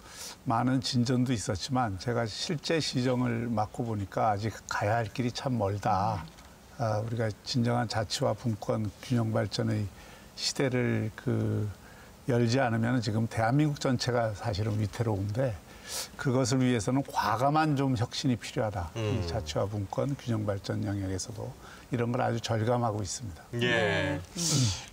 많은 진전도 있었지만 제가 실제 시정을 맡고 보니까 아직 가야 할 길이 참 멀다. 우리가 진정한 자치와 분권 균형 발전의 시대를 열지 않으면 지금 대한민국 전체가 사실은 위태로운데 그것을 위해서는 과감한 좀 혁신이 필요하다. 이 자치와 분권 균형 발전 영역에서도 이런 걸 아주 절감하고 있습니다. 예.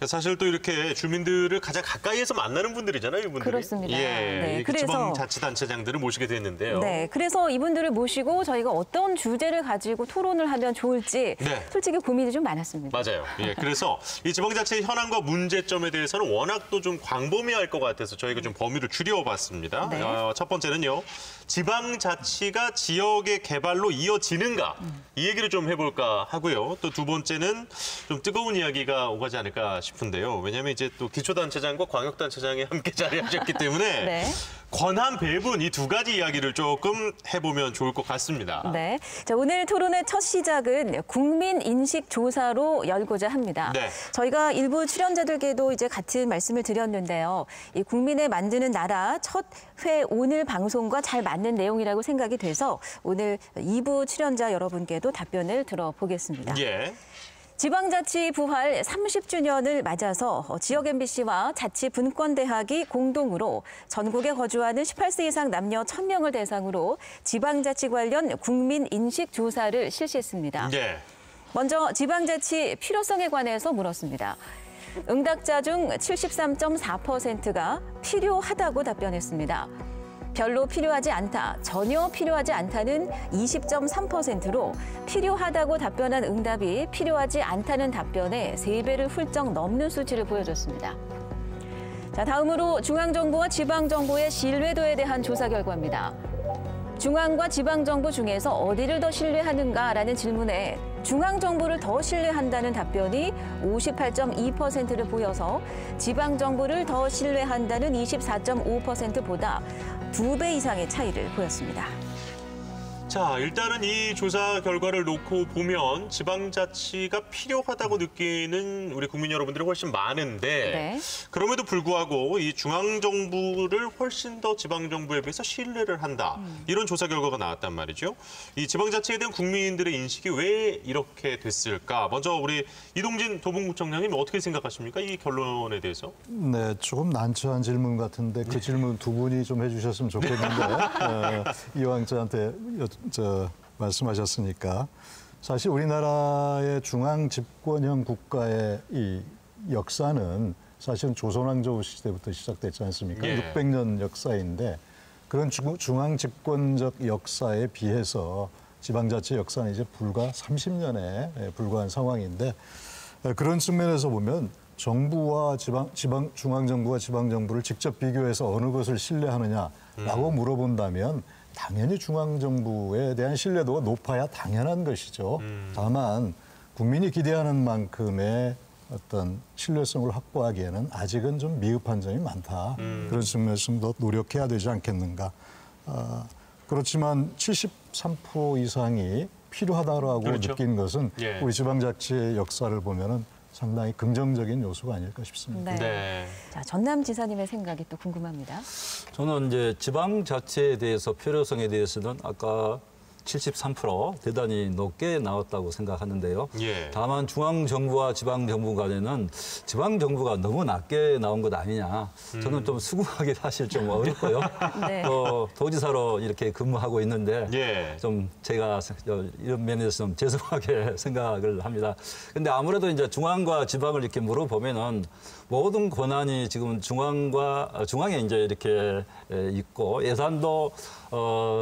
사실 또 이렇게 주민들을 가장 가까이에서 만나는 분들이잖아요, 이분들이. 그렇습니다. 예. 네, 그래서 지방자치단체장들을 모시게 됐는데요. 네, 그래서 이분들을 모시고 저희가 어떤 주제를 가지고 토론을 하면 좋을지 네. 솔직히 고민이 좀 많았습니다. 맞아요. 예, 그래서 이 지방자치의 현황과 문제점에 대해서는 워낙 또 좀 광범위할 것 같아서 저희가 좀 범위를 줄여봤습니다. 네. 첫 번째는요. 지방자치가 지역의 개발로 이어지는가? 이 얘기를 좀 해볼까 하고요. 또 두 번째는 좀 뜨거운 이야기가 오가지 않을까 싶은데요. 왜냐하면 이제 또 기초단체장과 광역단체장이 함께 자리하셨기 때문에 네. 권한 배분 이 두 가지 이야기를 조금 해보면 좋을 것 같습니다. 네. 자, 오늘 토론의 첫 시작은 국민 인식 조사로 열고자 합니다. 네. 저희가 일부 출연자들께도 이제 같은 말씀을 드렸는데요. 이 국민의 만드는 나라 첫 회 오늘 방송과 잘 맞는 내용이라고 생각이 돼서 오늘 2부 출연자 여러분께도 답변을 들어보겠습니다. 예. 지방자치 부활 30주년을 맞아서 지역 MBC와 자치분권대학이 공동으로 전국에 거주하는 18세 이상 남녀 1000명을 대상으로 지방자치 관련 국민 인식 조사를 실시했습니다. 예. 먼저 지방자치 필요성에 관해서 물었습니다. 응답자 중 73.4%가 필요하다고 답변했습니다. 별로 필요하지 않다, 전혀 필요하지 않다는 20.3%로 필요하다고 답변한 응답이 필요하지 않다는 답변의 3배를 훌쩍 넘는 수치를 보여줬습니다. 자, 다음으로 중앙정부와 지방정부의 신뢰도에 대한 조사 결과입니다. 중앙과 지방정부 중에서 어디를 더 신뢰하는가라는 질문에 중앙정부를 더 신뢰한다는 답변이 58.2%를 보여서 지방정부를 더 신뢰한다는 24.5%보다 2배 이상의 차이를 보였습니다. 자, 일단은 이 조사 결과를 놓고 보면 지방자치가 필요하다고 느끼는 우리 국민 여러분들이 훨씬 많은데 네. 그럼에도 불구하고 이 중앙정부를 훨씬 더 지방정부에 비해서 신뢰를 한다. 이런 조사 결과가 나왔단 말이죠. 이 지방자치에 대한 국민들의 인식이 왜 이렇게 됐을까? 먼저 우리 이동진 도봉구청장님 어떻게 생각하십니까? 이 결론에 대해서? 네, 조금 난처한 질문 같은데 그 질문 두 분이 좀 해주셨으면 좋겠는데 이왕 저한테 말씀하셨으니까 사실 우리나라의 중앙 집권형 국가의 이 역사는 사실은 조선왕조 시대부터 시작됐지 않습니까? 예. 600년 역사인데 그런 중앙 집권적 역사에 비해서 지방자치 역사는 이제 불과 30년에 불과한 상황인데 그런 측면에서 보면 정부와 중앙정부와 지방정부를 직접 비교해서 어느 것을 신뢰하느냐라고 물어본다면 당연히 중앙정부에 대한 신뢰도가 높아야 당연한 것이죠. 다만 국민이 기대하는 만큼의 어떤 신뢰성을 확보하기에는 아직은 좀 미흡한 점이 많다. 그런 측면에서 좀 더 노력해야 되지 않겠는가. 그렇지만 73% 이상이 필요하다라고 그렇죠. 느낀 것은 예. 우리 지방자치의 역사를 보면은 상당히 긍정적인 요소가 아닐까 싶습니다. 네. 네. 자, 전남지사님의 생각이 또 궁금합니다. 저는 이제 지방자치에 대해서 필요성에 대해서는 아까 73% 대단히 높게 나왔다고 생각하는데요. 예. 다만 중앙정부와 지방정부 간에는 지방정부가 너무 낮게 나온 것 아니냐. 저는 좀 수긍하기 사실 좀 어렵고요. 네. 또 도지사로 이렇게 근무하고 있는데 예. 좀 제가 이런 면에서 좀 죄송하게 생각을 합니다. 근데 아무래도 이제 중앙과 지방을 이렇게 물어보면은 모든 권한이 지금 중앙에 이제 이렇게 있고 예산도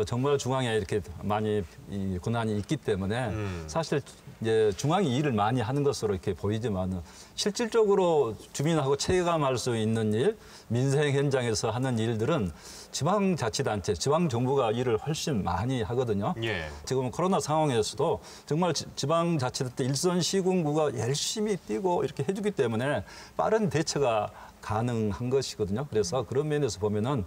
정말 중앙에 이렇게 많이 이 권한이 있기 때문에 사실 이제 중앙이 일을 많이 하는 것으로 이렇게 보이지만 실질적으로 주민하고 체감할 수 있는 일, 민생 현장에서 하는 일들은 지방자치단체, 지방정부가 일을 훨씬 많이 하거든요. 예. 지금 코로나 상황에서도 정말 지방자치단체 일선 시군구가 열심히 뛰고 이렇게 해주기 때문에 빠른 대처가 가능한 것이거든요. 그래서 그런 면에서 보면은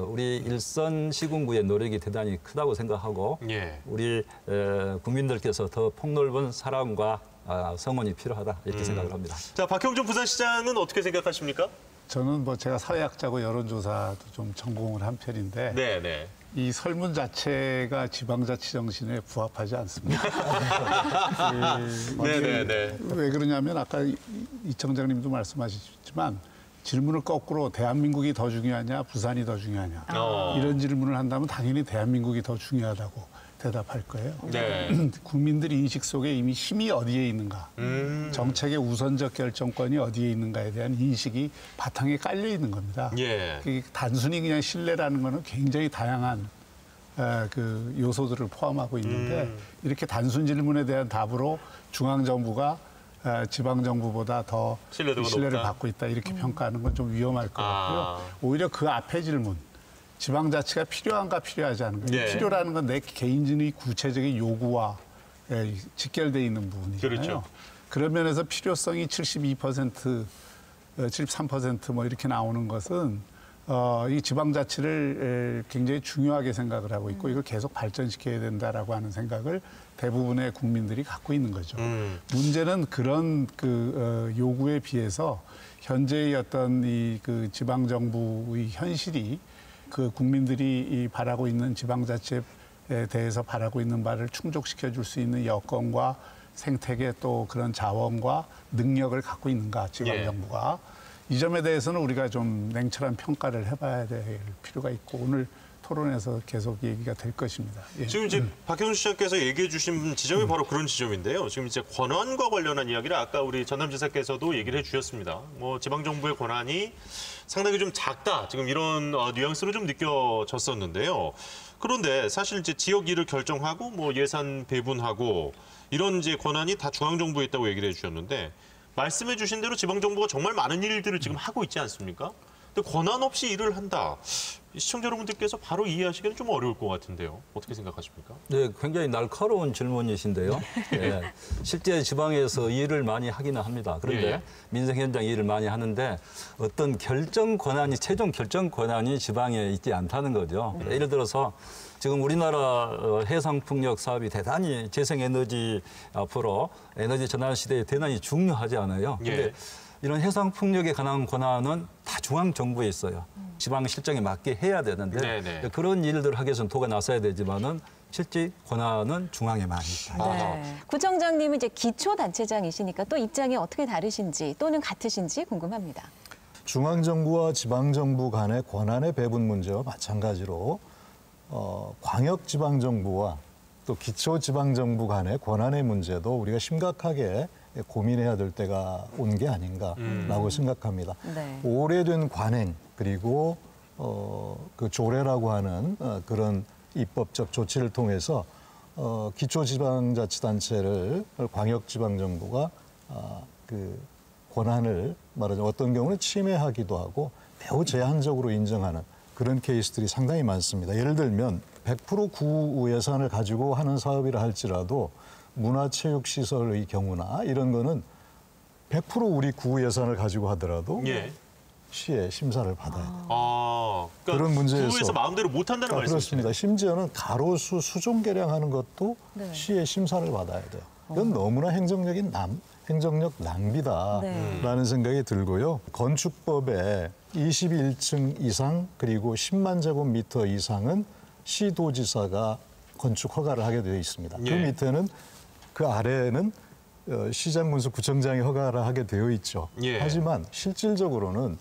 우리 일선 시군구의 노력이 대단히 크다고 생각하고 예. 우리 국민들께서 더 폭넓은 사랑과 성원이 필요하다 이렇게 생각을 합니다. 자, 박형준 부산시장은 어떻게 생각하십니까? 저는 뭐 제가 사회학자고 여론조사도 좀 전공을 한 편인데 네. 이 설문 자체가 지방자치 정신에 부합하지 않습니다. 네네네. 왜 그러냐면 아까 이 청장님도 말씀하셨지만 질문을 거꾸로 대한민국이 더 중요하냐 부산이 더 중요하냐 이런 질문을 한다면 당연히 대한민국이 더 중요하다고 대답할 거예요. 네. 국민들 인식 속에 이미 힘이 어디에 있는가, 정책의 우선적 결정권이 어디에 있는가에 대한 인식이 바탕에 깔려 있는 겁니다. 예. 그게 단순히 그냥 신뢰라는 거는 굉장히 다양한 그 요소들을 포함하고 있는데 이렇게 단순 질문에 대한 답으로 중앙정부가 지방정부보다 더 신뢰를 높다. 받고 있다 이렇게 평가하는 건 좀 위험할 것 같고요. 오히려 그 앞에 질문. 지방자치가 필요한가 필요하지 않은가. 네. 필요라는 건 내 개인의 구체적인 요구와 직결돼 있는 부분이잖아요. 그렇죠. 그런 면에서 필요성이 72%, 73% 뭐 이렇게 나오는 것은 이 지방자치를 굉장히 중요하게 생각을 하고 있고 이걸 계속 발전시켜야 된다라고 하는 생각을 대부분의 국민들이 갖고 있는 거죠. 문제는 그런 그 요구에 비해서 현재의 어떤 이 그 지방정부의 현실이 그 국민들이 이 바라고 있는 지방자치에 대해서 바라고 있는 바를 충족시켜 줄 수 있는 여건과 생태계 또 그런 자원과 능력을 갖고 있는가 지방정부가 이 점에 대해서는 우리가 좀 냉철한 평가를 해봐야 될 필요가 있고 오늘 토론에서 계속 얘기가 될 것입니다. 예. 지금 이제 박형준 시장께서 얘기해 주신 지점이 바로 그런 지점인데요. 지금 이제 권한과 관련한 이야기를 아까 우리 전남지사께서도 얘기를 해주셨습니다. 뭐 지방정부의 권한이 상당히 좀 작다. 지금 이런 뉘앙스로 좀 느껴졌었는데요. 그런데 사실 이제 지역 일을 결정하고 뭐 예산 배분하고 이런 이제 권한이 다 중앙정부에 있다고 얘기를 해주셨는데 말씀해 주신 대로 지방정부가 정말 많은 일들을 지금 하고 있지 않습니까? 근데 권한 없이 일을 한다. 시청자 여러분들께서 바로 이해하시기는 좀 어려울 것 같은데요. 어떻게 생각하십니까? 네, 굉장히 날카로운 질문이신데요. 네, 실제 지방에서 일을 많이 하기는 합니다. 그런데 민생 현장 일을 많이 하는데 어떤 결정 권한이 최종 결정 권한이 지방에 있지 않다는 거죠. 예를 들어서 지금 우리나라 해상풍력 사업이 대단히 재생에너지 앞으로 에너지 전환 시대에 대단히 중요하지 않아요. 근데 이런 해상풍력에 관한 권한은 다 중앙정부에 있어요. 지방 실정에 맞게 해야 되는데 그런 일들을 하기 위해서는 도가 나서야 되지만은 실제 권한은 중앙에 많이 있다. 네. 구청장님은 이제 기초단체장이시니까 또 입장이 어떻게 다르신지 또는 같으신지 궁금합니다. 중앙정부와 지방정부 간의 권한의 배분 문제와 마찬가지로 광역지방정부와 또 기초지방정부 간의 권한의 문제도 우리가 심각하게 고민해야 될 때가 온 게 아닌가라고 생각합니다. 네. 오래된 관행 그리고 그 조례라고 하는 그런 입법적 조치를 통해서 기초지방자치단체를 광역지방정부가 그 권한을 말하자면 어떤 경우는 침해하기도 하고 매우 제한적으로 인정하는 그런 케이스들이 상당히 많습니다. 예를 들면 100% 구 예산을 가지고 하는 사업이라 할지라도 문화체육시설의 경우나 이런 거는 100% 우리 구 예산을 가지고 하더라도 예. 시의 심사를 받아야 돼요. 그러니까 그런 문제에서 구에서 마음대로 못 한다는 말씀이시죠? 그렇습니다. 심지어는 가로수 수종 개량하는 것도 네. 시의 심사를 받아야 돼요. 이건 너무나 행정력 낭비다라는 생각이 들고요. 건축법에 21층 이상 그리고 10만 제곱미터 이상은 시도지사가 건축 허가를 하게 되어 있습니다. 그 예. 밑에는 그 아래에는 시장군수구청장이 허가를 하게 되어 있죠. 예. 하지만 실질적으로는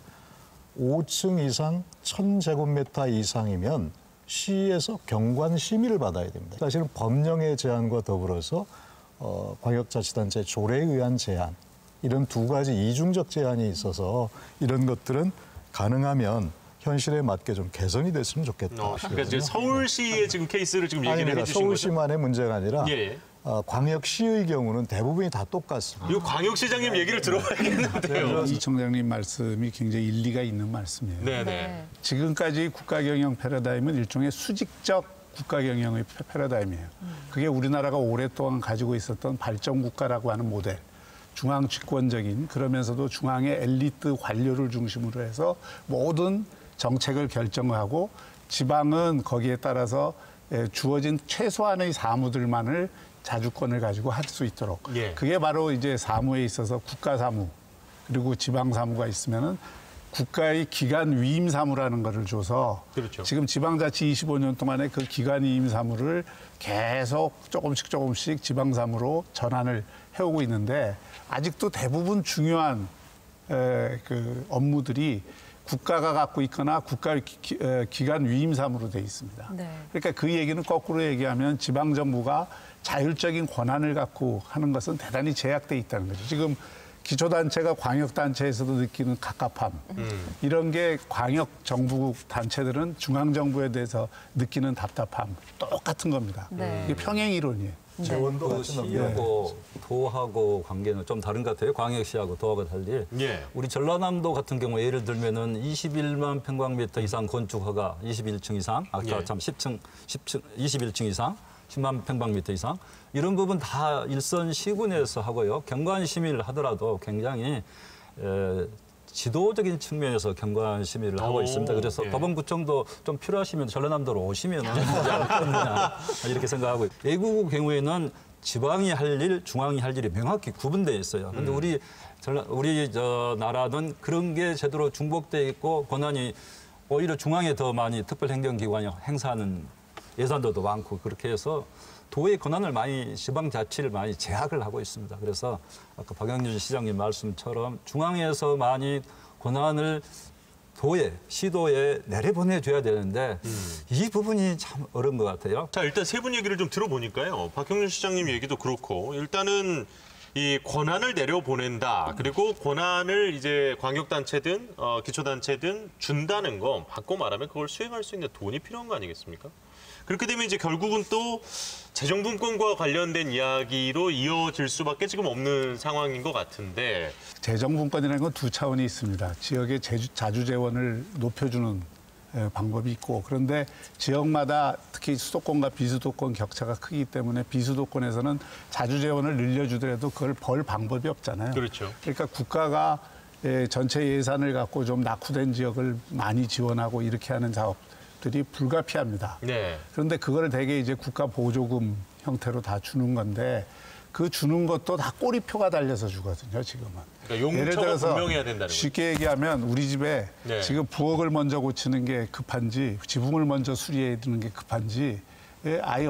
5층 이상 1000제곱미터 이상이면 시에서 경관 심의를 받아야 됩니다. 사실은 법령의 제한과 더불어서 광역자치단체 조례에 의한 제한 이런 두 가지 이중적 제한이 있어서 이런 것들은 가능하면 현실에 맞게 좀 개선이 됐으면 좋겠다. 그러니까 이제 서울시의 지금 케이스를 지금 얘기를 아닙니다. 해주신 거죠? 서울시만의 문제가 아니라 예. 광역시의 경우는 대부분이 다 똑같습니다. 이 광역시장님 얘기를 들어봐야겠는데요. 이 청장님 말씀이 굉장히 일리가 있는 말씀이에요. 네네. 지금까지 국가경영 패러다임은 일종의 수직적 국가경영의 패러다임이에요. 그게 우리나라가 오랫동안 가지고 있었던 발전국가라고 하는 모델. 중앙 집권적인 그러면서도 중앙의 엘리트 관료를 중심으로 해서 모든 정책을 결정하고 지방은 거기에 따라서 주어진 최소한의 사무들만을 자주권을 가지고 할 수 있도록. 예. 그게 바로 이제 사무에 있어서 국가사무 그리고 지방사무가 있으면은 국가의 기관 위임 사무라는 거를 줘서 그렇죠. 지금 지방자치 25년 동안에 그 기관 위임 사무를 계속 조금씩 지방사무로 전환을 해오고 있는데 아직도 대부분 중요한 그 업무들이 국가가 갖고 있거나 국가 기관 위임 사무로 돼 있습니다. 네. 그러니까 그 얘기는 거꾸로 얘기하면 지방정부가 자율적인 권한을 갖고 하는 것은 대단히 제약돼 있다는 거죠. 지금 기초단체가 광역단체에서도 느끼는 갑갑함 이런 게 광역정부 단체들은 중앙정부에 대해서 느끼는 답답함 똑같은 겁니다. 네. 이게 평행이론이에요. 재원도 시하고 도하고 관계는 좀 다른 것 같아요. 광역시하고 도하고 달리. 예. 우리 전라남도 같은 경우 예를 들면은 21만 평방미터 이상 건축 허가 21층 이상, 예. 10층 21층 이상, 10만 평방미터 이상 이런 부분 다 일선 시군에서 하고요. 경관 심의를 하더라도 굉장히 지도적인 측면에서 경관 심의를 하고 있습니다. 그래서 예. 법원구청도 좀 필요하시면 전라남도로 오시면 이렇게 생각하고 외국 경우에는 지방이 할 일, 중앙이 할 일이 명확히 구분되어 있어요. 그런데 우리 나라는 그런 게 제대로 중복되어 있고 권한이 오히려 중앙에 더 많이 특별행정기관이 행사하는 예산도 많고 그렇게 해서 도의 권한을 지방자치를 많이 제약을 하고 있습니다. 그래서 아까 박영준 시장님 말씀처럼 중앙에서 많이 권한을 시도에 내려보내줘야 되는데 이 부분이 참 어려운 것 같아요. 자, 일단 세 분 얘기를 좀 들어보니까요. 박형준 시장님 얘기도 그렇고 일단은 이 권한을 내려보낸다. 그리고 권한을 이제 광역단체든 기초단체든 준다는 거 바꿔 말하면 그걸 수행할 수 있는 돈이 필요한 거 아니겠습니까? 그렇게 되면 이제 결국은 또 재정분권과 관련된 이야기로 이어질 수밖에 지금 없는 상황인 것 같은데. 재정분권이라는 건 두 차원이 있습니다. 지역의 자주재원을 높여주는 방법이 있고 그런데 지역마다 특히 수도권과 비수도권 격차가 크기 때문에 비수도권에서는 자주재원을 늘려주더라도 그걸 벌 방법이 없잖아요. 그렇죠. 그러니까 국가가 전체 예산을 갖고 좀 낙후된 지역을 많이 지원하고 이렇게 하는 사업들이 불가피합니다. 네. 그런데 그걸 대개 이제 국가 보조금 형태로 다 주는 건데 그 주는 것도 다 꼬리표가 달려서 주거든요, 지금은. 그러니까 용처가 분명해야 된다는 거죠. 쉽게 얘기하면 우리 집에 네. 지금 부엌을 먼저 고치는 게 급한지 지붕을 먼저 수리해야 되는 게 급한지 아예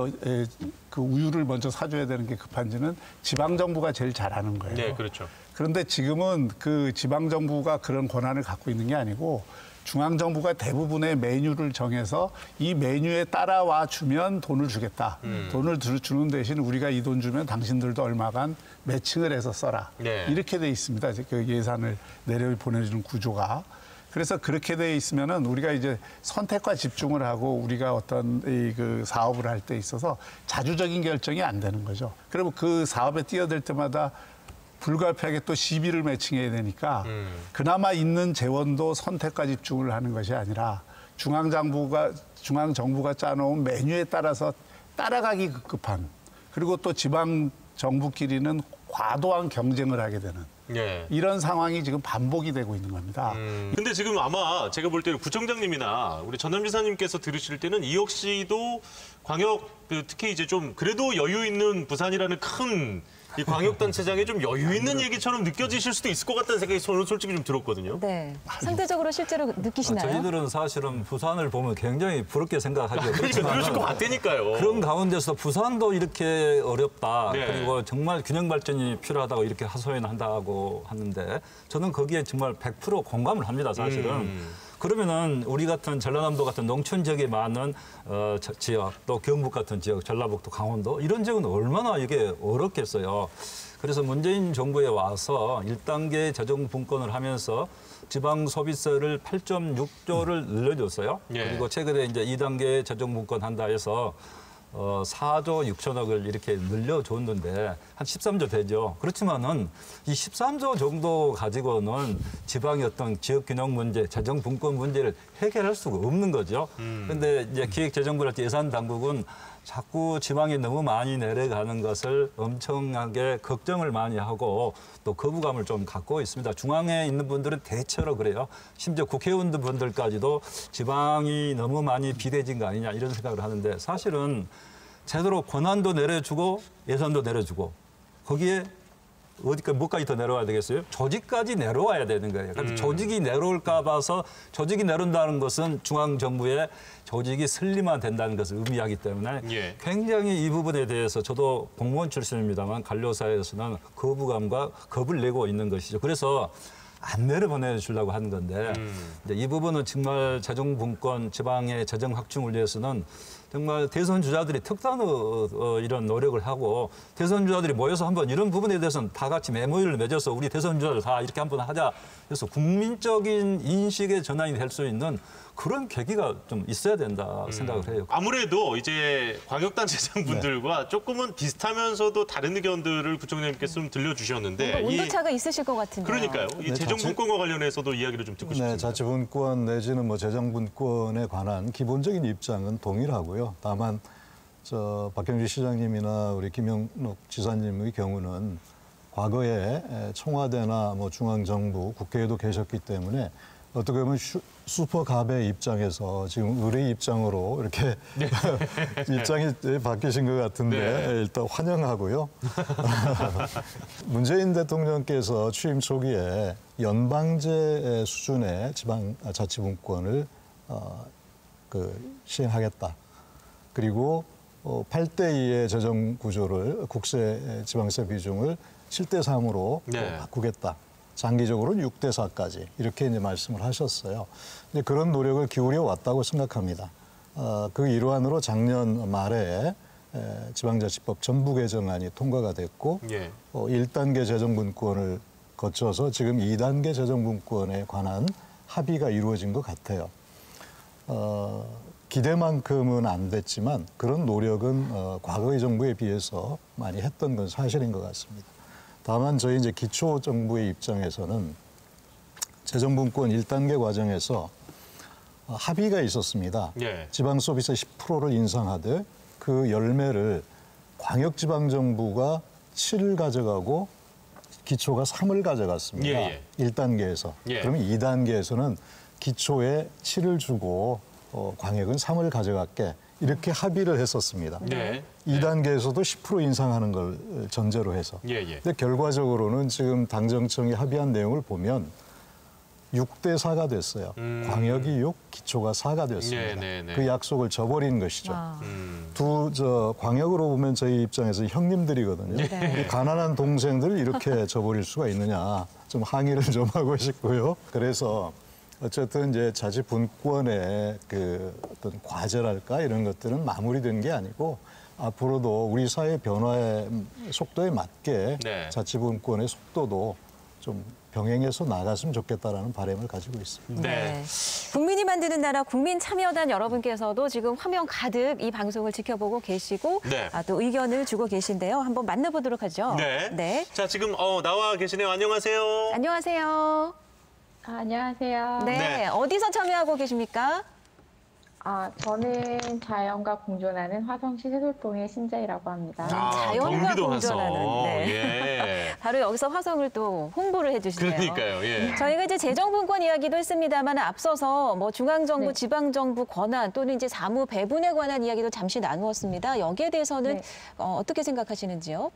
그 우유를 먼저 사줘야 되는 게 급한지는 지방정부가 제일 잘하는 거예요. 네, 그렇죠. 그런데 지금은 그 지방정부가 그런 권한을 갖고 있는 게 아니고 중앙정부가 대부분의 메뉴를 정해서 이 메뉴에 따라와 주면 돈을 주겠다. 돈을 주는 대신 우리가 이 돈 주면 당신들도 얼마간 매칭을 해서 써라. 네. 이렇게 돼 있습니다. 그 예산을 내려 보내주는 구조가. 그래서 그렇게 돼 있으면은 우리가 이제 선택과 집중을 하고 우리가 어떤 그 사업을 할 때 있어서 자주적인 결정이 안 되는 거죠. 그러면 그 사업에 뛰어들 때마다 불가피하게 또 시비를 매칭해야 되니까 그나마 있는 재원도 선택과 집중을 하는 것이 아니라 중앙정부가 짜놓은 메뉴에 따라서 따라가기 급급한 그리고 또 지방 정부끼리는 과도한 경쟁을 하게 되는 이런 상황이 지금 반복이 되고 있는 겁니다. 근데 지금 아마 제가 볼 때는 구청장님이나 우리 전남 지사님께서 들으실 때는 이 역시도 광역 특히 이제 좀 그래도 여유 있는 부산이라는 큰 이 광역단체장에 좀 여유 있는 얘기처럼 느껴지실 수도 있을 것 같다는 생각이 저는 솔직히 좀 들었거든요. 네. 상대적으로 실제로 느끼시나요? 저희들은 사실은 부산을 보면 굉장히 부럽게 생각하죠. 그러니까 그러실 것 같다니까요. 그런 가운데서 부산도 이렇게 어렵다. 네. 그리고 정말 균형 발전이 필요하다고 이렇게 하소연한다고 하는데 저는 거기에 정말 100% 공감을 합니다. 사실은. 그러면은 우리 같은 전라남도 같은 농촌 지역에 많은 지역, 또 경북 같은 지역, 전라북도, 강원도 이런 지역은 얼마나 이게 어렵겠어요. 그래서 문재인 정부에 와서 1단계 재정 분권을 하면서 지방 소비세를 8.6조를 늘려줬어요. 그리고 최근에 이제 2단계 재정 분권 한다 해서 4조 6천억을 이렇게 늘려줬는데 한 13조 되죠. 그렇지만은 이 13조 정도 가지고는 지방의 어떤 지역 균형 문제, 재정 분권 문제를 해결할 수가 없는 거죠. 그런데 이제 기획재정부랄 때 예산 당국은 자꾸 지방에 너무 많이 내려가는 것을 엄청나게 걱정을 많이 하고 또 거부감을 좀 갖고 있습니다. 중앙에 있는 분들은 대체로 그래요. 심지어 국회의원분들까지도 지방이 너무 많이 비대해진 거 아니냐 이런 생각을 하는데 사실은 제대로 권한도 내려주고 예산도 내려주고 거기에 어디까지 뭐까지 더 내려와야 되겠어요? 조직까지 내려와야 되는 거예요. 그런데 조직이 내려올까 봐서 조직이 내려온다는 것은 중앙정부의 조직이 슬림화된다는 것을 의미하기 때문에 굉장히 이 부분에 대해서 저도 공무원 출신입니다만 관료사에서는 거부감과 겁을 내고 있는 것이죠. 그래서 안 내려보내주려고 하는 건데 이제 이 부분은 정말 재정 분권, 지방의 재정 확충을 위해서는 정말 대선 주자들이 특단의 이런 노력을 하고 대선 주자들이 모여서 한번 이런 부분에 대해서는 다 같이 메모리를 맺어서 우리 대선 주자들 다 이렇게 한번 하자. 그래서 국민적인 인식의 전환이 될 수 있는 그런 계기가 좀 있어야 된다 생각을 해요. 아무래도 이제 광역단체장분들과 조금은 비슷하면서도 다른 의견들을 구청장님께서 좀 들려주셨는데 온도차가 있으실 것 같은데요. 그러니까요. 이 재정분권과 관련해서도 이야기를 좀 듣고 싶습니다. 네, 자치분권 내지는 뭐 재정분권에 관한 기본적인 입장은 동일하고요. 다만 박경주 시장님이나 우리 김영록 지사님의 경우는 과거에 청와대나 뭐 중앙정부, 국회에도 계셨기 때문에 어떻게 보면 슈퍼갑의 입장에서 지금 의뢰 입장으로 이렇게 입장이 바뀌신 것 같은데 일단 환영하고요. 문재인 대통령께서 취임 초기에 연방제 수준의 지방자치분권을 시행하겠다. 그리고 8대2의 재정 구조를 국세 지방세 비중을 7대3으로 바꾸겠다. 장기적으로는 6대4까지 이렇게 이제 말씀을 하셨어요. 근데 그런 노력을 기울여 왔다고 생각합니다. 그 일환으로 작년 말에 지방자치법 전부 개정안이 통과가 됐고 1단계 재정분권을 거쳐서 지금 2단계 재정분권에 관한 합의가 이루어진 것 같아요. 기대만큼은 안 됐지만 그런 노력은 과거의 정부에 비해서 많이 했던 건 사실인 것 같습니다. 다만 저희 이제 기초정부의 입장에서는 재정분권 1단계 과정에서 합의가 있었습니다. 지방소비세 10%를 인상하되 그 열매를 광역지방정부가 7을 가져가고 기초가 3을 가져갔습니다. 1단계에서. 그러면 2단계에서는 기초에 7을 주고 광역은 3을 가져갈게. 이렇게 합의를 했었습니다. 2단계에서도 10% 인상하는 걸 전제로 해서. 근데 결과적으로는 지금 당정청이 합의한 내용을 보면 6대4가 됐어요. 광역이 6, 기초가 4가 됐습니다. 그 약속을 저버린 것이죠. 광역으로 보면 저희 입장에서 형님들이거든요. 이 가난한 동생들 이렇게 저버릴 수가 있느냐 좀 항의를 좀 하고 싶고요. 그래서 어쨌든 이제 자치분권의 그 어떤 과제랄까 이런 것들은 마무리된 게 아니고 앞으로도 우리 사회 변화의 속도에 맞게 자치분권의 속도도 좀 병행해서 나갔으면 좋겠다라는 바람을 가지고 있습니다. 네. 국민이 만드는 나라 국민참여단 여러분께서도 지금 화면 가득 이 방송을 지켜보고 계시고 또 의견을 주고 계신데요. 한번 만나보도록 하죠. 네. 자, 지금 나와 계시네요. 안녕하세요. 안녕하세요. 안녕하세요. 네. 어디서 참여하고 계십니까? 저는 자연과 공존하는 화성시 세솔동의 신자이라고 합니다. 자연과 공존하는. 네. 예. 바로 여기서 화성을 또 홍보를 해주시네요. 그러니까요. 예. 저희가 이제 재정분권 이야기도 했습니다만 앞서서 뭐 중앙정부, 지방정부 권한 또는 이제 사무 배분에 관한 이야기도 잠시 나누었습니다. 여기에 대해서는 어떻게 생각하시는지요?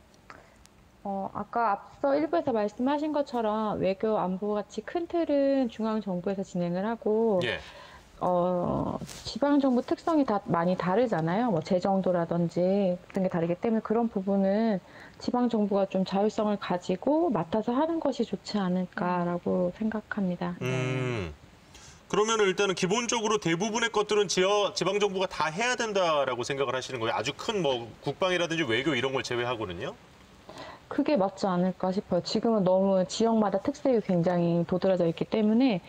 아까 앞서 일부에서 말씀하신 것처럼 외교 안보 같이 큰 틀은 중앙정부에서 진행을 하고 지방정부 특성이 다 많이 다르잖아요. 뭐 재정도라든지 같은 게 다르기 때문에 그런 부분은 지방정부가 좀 자율성을 가지고 맡아서 하는 것이 좋지 않을까라고 생각합니다. 그러면 일단은 기본적으로 대부분의 것들은 지방정부가 다 해야 된다라고 생각을 하시는 거예요? 아주 큰 뭐 국방이라든지 외교 이런 걸 제외하고는요? 그게 맞지 않을까 싶어요. 지금은 너무 지역마다 특색이 굉장히 도드라져 있기 때문에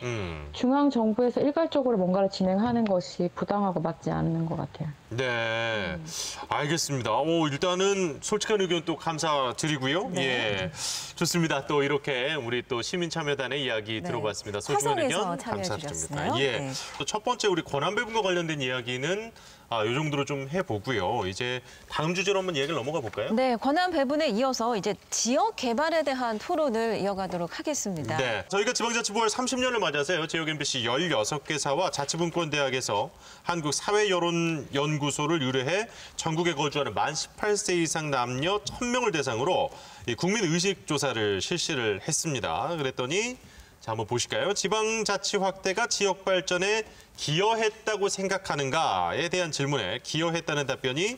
중앙정부에서 일괄적으로 뭔가를 진행하는 것이 부당하고 맞지 않는 것 같아요. 네, 알겠습니다. 일단은 솔직한 의견 또 감사드리고요. 네. 예, 좋습니다. 또 이렇게 우리 또 시민참여단의 이야기 들어봤습니다. 소중한 의견 감사드립니다. 예, 네. 또 첫 번째 우리 권한 배분과 관련된 이야기는 이 정도로 좀 해보고요. 이제 다음 주제로 한번 얘기를 넘어가 볼까요? 네, 권한 배분에 이어서 이제 지역 개발에 대한 토론을 이어가도록 하겠습니다. 네, 저희가 지방자치부활 30년을 맞아서요. 지역 MBC 16개사와 자치분권대학에서 한국사회여론연구소를 의뢰해 전국에 거주하는 만 18세 이상 남녀 1000명을 대상으로 국민의식조사를 실시를 했습니다. 그랬더니 자, 한번 보실까요? 지방자치 확대가 지역 발전에 기여했다고 생각하는가에 대한 질문에 기여했다는 답변이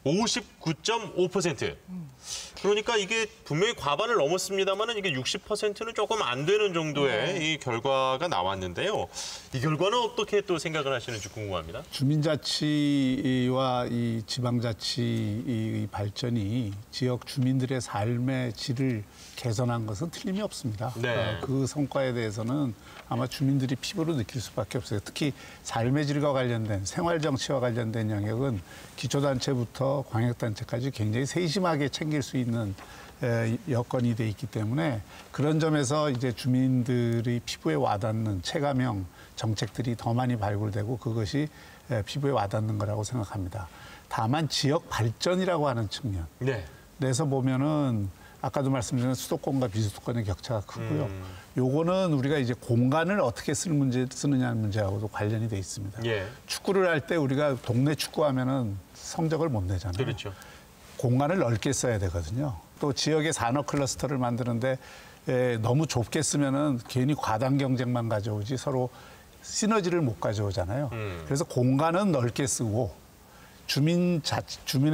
59.5%. 그러니까 이게 분명히 과반을 넘었습니다만 이게 60%는 조금 안 되는 정도의 이 결과가 나왔는데요. 이 결과는 어떻게 또 생각을 하시는지 궁금합니다. 주민자치와 이 지방자치 이 발전이 지역 주민들의 삶의 질을 개선한 것은 틀림이 없습니다. 네. 그 성과에 대해서는 아마 주민들이 피부로 느낄 수밖에 없어요. 특히 삶의 질과 관련된 생활정치와 관련된 영역은 기초단체부터 광역단체까지 굉장히 세심하게 챙길 수 있는 여건이 돼 있기 때문에 그런 점에서 이제 주민들이 피부에 와닿는 체감형 정책들이 더 많이 발굴되고 그것이 피부에 와닿는 거라고 생각합니다. 다만 지역 발전이라고 하는 측면에서 보면은 아까도 말씀드린 수도권과 비수도권의 격차가 크고요. 요거는 우리가 이제 공간을 어떻게 쓰느냐는 문제하고도 관련이 돼 있습니다. 축구를 할 때 우리가 동네 축구하면은 성적을 못 내잖아요. 그렇죠. 공간을 넓게 써야 되거든요. 또 지역의 산업 클러스터를 만드는데 너무 좁게 쓰면은 괜히 과당 경쟁만 가져오지 서로 시너지를 못 가져오잖아요. 그래서 공간은 넓게 쓰고 주민의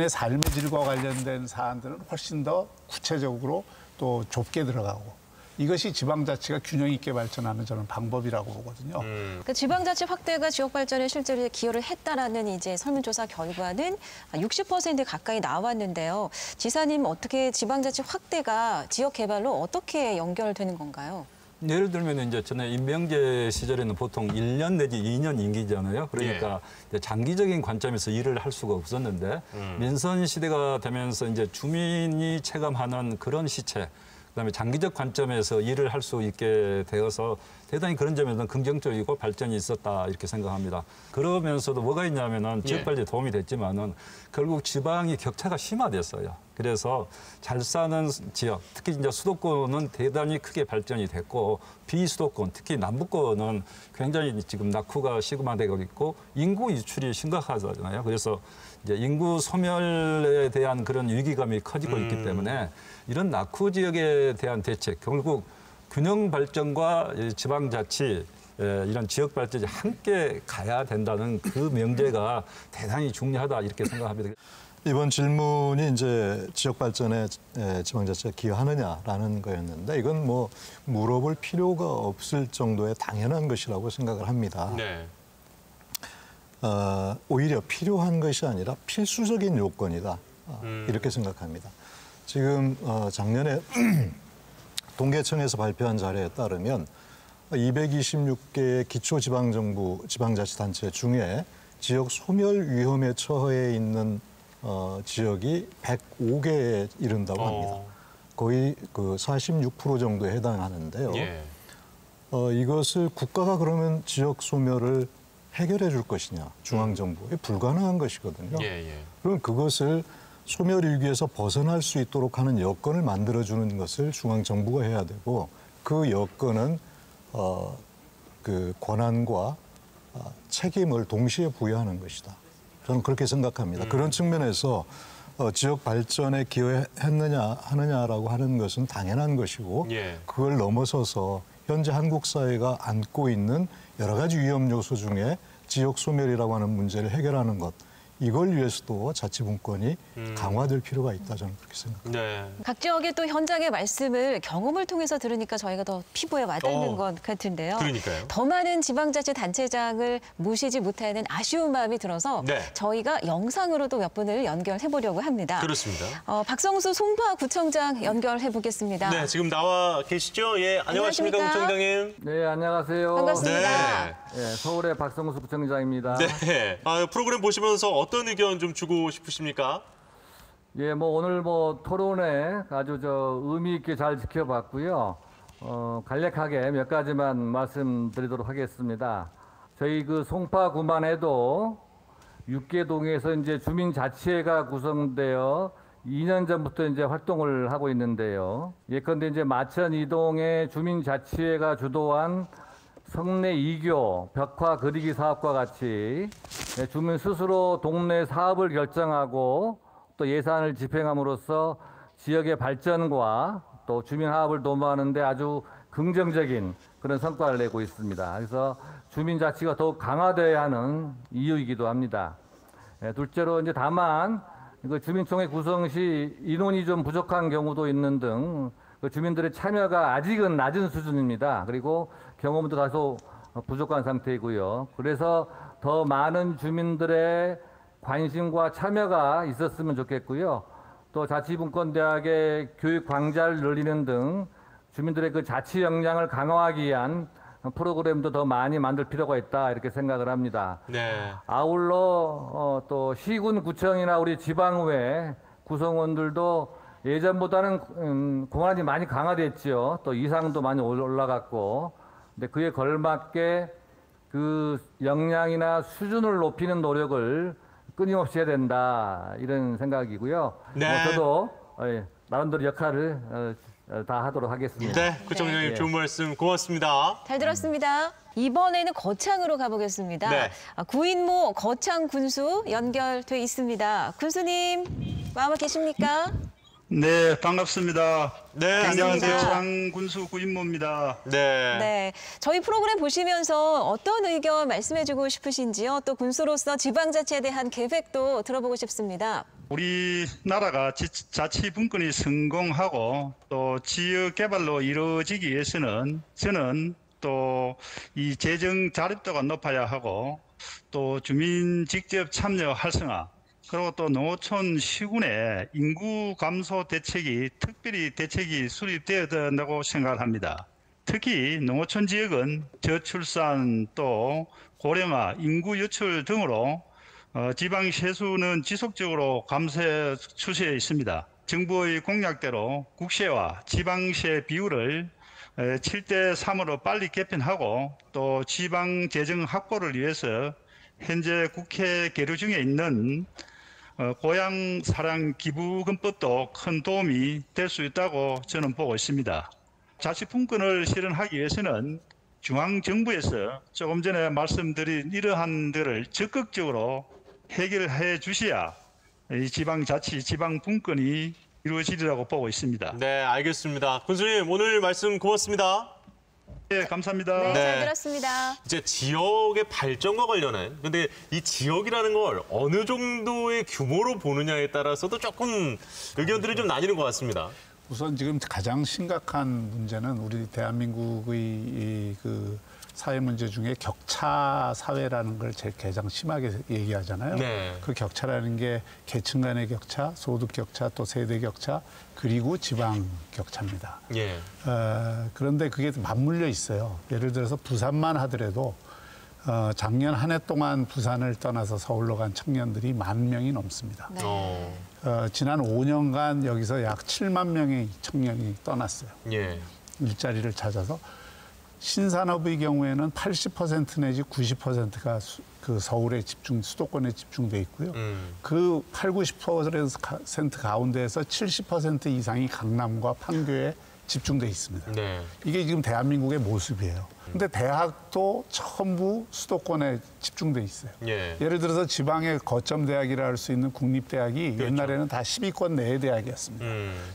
삶의 질과 관련된 사안들은 훨씬 더 구체적으로 또 좁게 들어가고 이것이 지방자치가 균형 있게 발전하는 저는 방법이라고 보거든요. 그 지방자치 확대가 지역 발전에 실제로 기여를 했다라는 이제 설문조사 결과는 60% 가까이 나왔는데요. 지사님 어떻게 지방자치 확대가 지역 개발로 어떻게 연결되는 건가요? 예를 들면 이제 전에 임명제 시절에는 보통 1년 내지 2년 임기잖아요. 그러니까 장기적인 관점에서 일을 할 수가 없었는데 민선 시대가 되면서 이제 주민이 체감하는 그런 시체, 그다음에 장기적 관점에서 일을 할 수 있게 되어서 대단히 그런 점에서는 긍정적이고 발전이 있었다 이렇게 생각합니다. 그러면서도 뭐가 있냐면은 지역 발전에 도움이 됐지만은 결국 지방이 격차가 심화됐어요. 그래서 잘 사는 지역, 특히 이제 수도권은 대단히 크게 발전이 됐고 비수도권, 특히 남부권은 굉장히 지금 낙후가 시그마되고 있고 인구 유출이 심각하잖아요. 그래서 이제 인구 소멸에 대한 그런 위기감이 커지고 있기 때문에 이런 낙후 지역에 대한 대책, 결국 균형 발전과 지방자치 이런 지역 발전이 함께 가야 된다는 그 명제가 대단히 중요하다 이렇게 생각합니다. 이번 질문이 이제 지역 발전에 지방자치가 기여하느냐라는 거였는데 이건 뭐 물어볼 필요가 없을 정도의 당연한 것이라고 생각을 합니다. 네. 오히려 필요한 것이 아니라 필수적인 요건이다 이렇게 생각합니다. 지금 작년에 동계청에서 발표한 자료에 따르면 226개의 기초지방정부 지방자치단체 중에 지역 소멸 위험에 처해 있는 지역이 105개에 이른다고 합니다. 거의 그 46% 정도에 해당하는데요. 이것을 국가가 그러면 지역 소멸을 해결해 줄 것이냐, 중앙정부. 불가능한 것이거든요. 그럼 그것을 소멸일기에서 벗어날 수 있도록 하는 여건을 만들어주는 것을 중앙정부가 해야 되고 그 여건은 그 권한과 책임을 동시에 부여하는 것이다. 저는 그렇게 생각합니다. 그런 측면에서 지역 발전에 기여했느냐 하느냐라고 하는 것은 당연한 것이고 그걸 넘어서서 현재 한국 사회가 안고 있는 여러 가지 위험 요소 중에 지역 소멸이라고 하는 문제를 해결하는 것. 이걸 위해서도 자치분권이 강화될 필요가 있다 저는 그렇게 생각합니다. 각 지역의 또 현장의 말씀을 경험을 통해서 들으니까 저희가 더 피부에 와닿는 것 같은데요. 그러니까요. 더 많은 지방자치단체장을 모시지 못하는 아쉬운 마음이 들어서 저희가 영상으로도 몇 분을 연결해 보려고 합니다. 그렇습니다. 박성수 송파구청장 연결해 보겠습니다. 네, 지금 나와 계시죠? 예, 안녕하십니까, 구청장님. 네, 안녕하세요. 반갑습니다. 네, 서울의 박성수 구청장입니다. 네, 프로그램 보시면서 어떤 의견 좀 주고 싶으십니까? 예, 오늘 토론회 아주 의미 있게 잘 지켜봤고요. 간략하게 몇 가지만 말씀드리도록 하겠습니다. 저희 그 송파구만 해도 6개동에서 이제 주민자치회가 구성되어 2년 전부터 이제 활동을 하고 있는데요. 예컨대 이제 마천 2동의 주민자치회가 주도한 성내 2교 벽화 그리기 사업과 같이 주민 스스로 동네 사업을 결정하고 또 예산을 집행함으로써 지역의 발전과 또 주민 화합을 도모하는 데 아주 긍정적인 그런 성과를 내고 있습니다. 그래서 주민자치가 더욱 강화되어야 하는 이유이기도 합니다. 둘째로 이제 다만 주민총회 구성 시 인원이 좀 부족한 경우도 있는 등 주민들의 참여가 아직은 낮은 수준입니다. 그리고 경험도 다소 부족한 상태이고요. 그래서 더 많은 주민들의 관심과 참여가 있었으면 좋겠고요. 또 자치분권대학의 교육 광자를 늘리는 등 주민들의 그 자치 역량을 강화하기 위한 프로그램도 더 많이 만들 필요가 있다 이렇게 생각을 합니다. 아울러 또 시군 구청이나 우리 지방의회 구성원들도 예전보다는 권한이 많이 강화됐죠. 또 이상도 많이 올라갔고, 근데 그에 걸맞게 그 역량이나 수준을 높이는 노력을 끊임없이 해야 된다 이런 생각이고요. 저도 나름대로 역할을 다 하도록 하겠습니다. 네, 구청장님 좋은 말씀 고맙습니다. 잘 들었습니다. 이번에는 거창으로 가보겠습니다. 구인모 거창 군수 연결돼 있습니다. 군수님 마음에 계십니까? 네, 반갑습니다. 네, 안녕하세요. 장군수 구인모입니다. 네, 저희 프로그램 보시면서 어떤 의견 말씀해주고 싶으신지요? 또 군수로서 지방자치에 대한 계획도 들어보고 싶습니다. 우리나라가 자치분권이 성공하고 또 지역 개발로 이루어지기 위해서는 저는 또 이 재정 자립도가 높아야 하고 또 주민 직접 참여 활성화 그리고 또 농어촌 시군의 인구 감소 대책이 특별히 대책이 수립되어야 된다고 생각을 합니다. 특히 농어촌 지역은 저출산 또 고령화, 인구 유출 등으로 지방 세수는 지속적으로 감소 추세에 있습니다. 정부의 공약대로 국세와 지방세 비율을 7대3으로 빨리 개편하고 또 지방 재정 확보를 위해서 현재 국회 계류 중에 있는 고향 사랑 기부금법도 큰 도움이 될 수 있다고 저는 보고 있습니다. 자치분권을 실현하기 위해서는 중앙정부에서 조금 전에 말씀드린 이러한들을 적극적으로 해결해 주셔야 이 지방자치, 지방분권이 이루어지리라고 보고 있습니다. 네, 알겠습니다. 군수님 오늘 말씀 고맙습니다. 네, 감사합니다. 네, 잘 들었습니다. 이제 지역의 발전과 관련한 근데 이 지역이라는 걸 어느 정도의 규모로 보느냐에 따라서도 조금 의견들이 좀 나뉘는 것 같습니다. 우선 지금 가장 심각한 문제는 우리 대한민국의 그 사회 문제 중에 격차 사회라는 걸 제일 가장 심하게 얘기하잖아요. 그 격차라는 게 계층 간의 격차, 소득 격차, 또 세대 격차, 그리고 지방 격차입니다. 그런데 그게 맞물려 있어요. 예를 들어서 부산만 하더라도 작년 한 해 동안 부산을 떠나서 서울로 간 청년들이 10,000명이 넘습니다. 지난 5년간 여기서 약 7만 명의 청년이 떠났어요. 일자리를 찾아서 신산업의 경우에는 80% 내지 90%가 그 서울에 수도권에 집중돼 있고요. 그 8, 90% 가운데에서 70% 이상이 강남과 판교에 집중돼 있습니다. 네. 이게 지금 대한민국의 모습이에요. 근데 대학도 전부 수도권에 집중돼 있어요. 예. 예를 들어서 지방의 거점 대학이라 할 수 있는 국립대학이 그렇죠. 옛날에는 다 10위권 내의 대학이었습니다.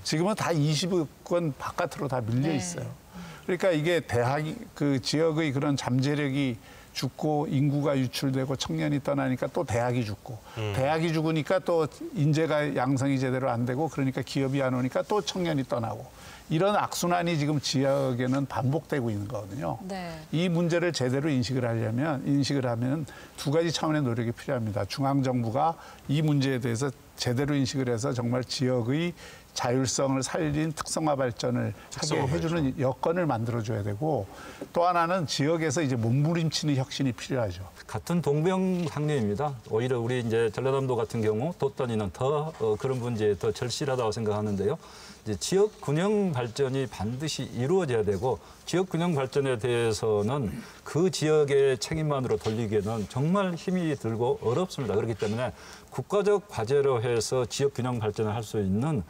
지금은 다 20위권 바깥으로 다 밀려 있어요. 그러니까 이게 대학이 그 지역의 그런 잠재력이 죽고 인구가 유출되고 청년이 떠나니까 또 대학이 죽고 대학이 죽으니까 또 인재가 양성이 제대로 안 되고 그러니까 기업이 안 오니까 또 청년이 떠나고 이런 악순환이 지금 지역에는 반복되고 있는 거거든요. 네. 이 문제를 제대로 인식을 하면 두 가지 차원의 노력이 필요합니다. 중앙정부가 이 문제에 대해서 제대로 인식을 해서 정말 지역의 자율성을 살린 특성화 발전을 하게 해주는 여건을 만들어줘야 되고 또 하나는 지역에서 이제 몸부림치는 혁신이 필요하죠. 같은 동병상련입니다. 오히려 우리 이제 전라남도 같은 경우 돛단위는 더 그런 문제에 더 절실하다고 생각하는데요. 이제 지역 균형 발전이 반드시 이루어져야 되고 지역 균형 발전에 대해서는 그 지역의 책임만으로 돌리기에는 정말 힘이 들고 어렵습니다. 그렇기 때문에 국가적 과제로 해서 지역 균형 발전을 할 수 있는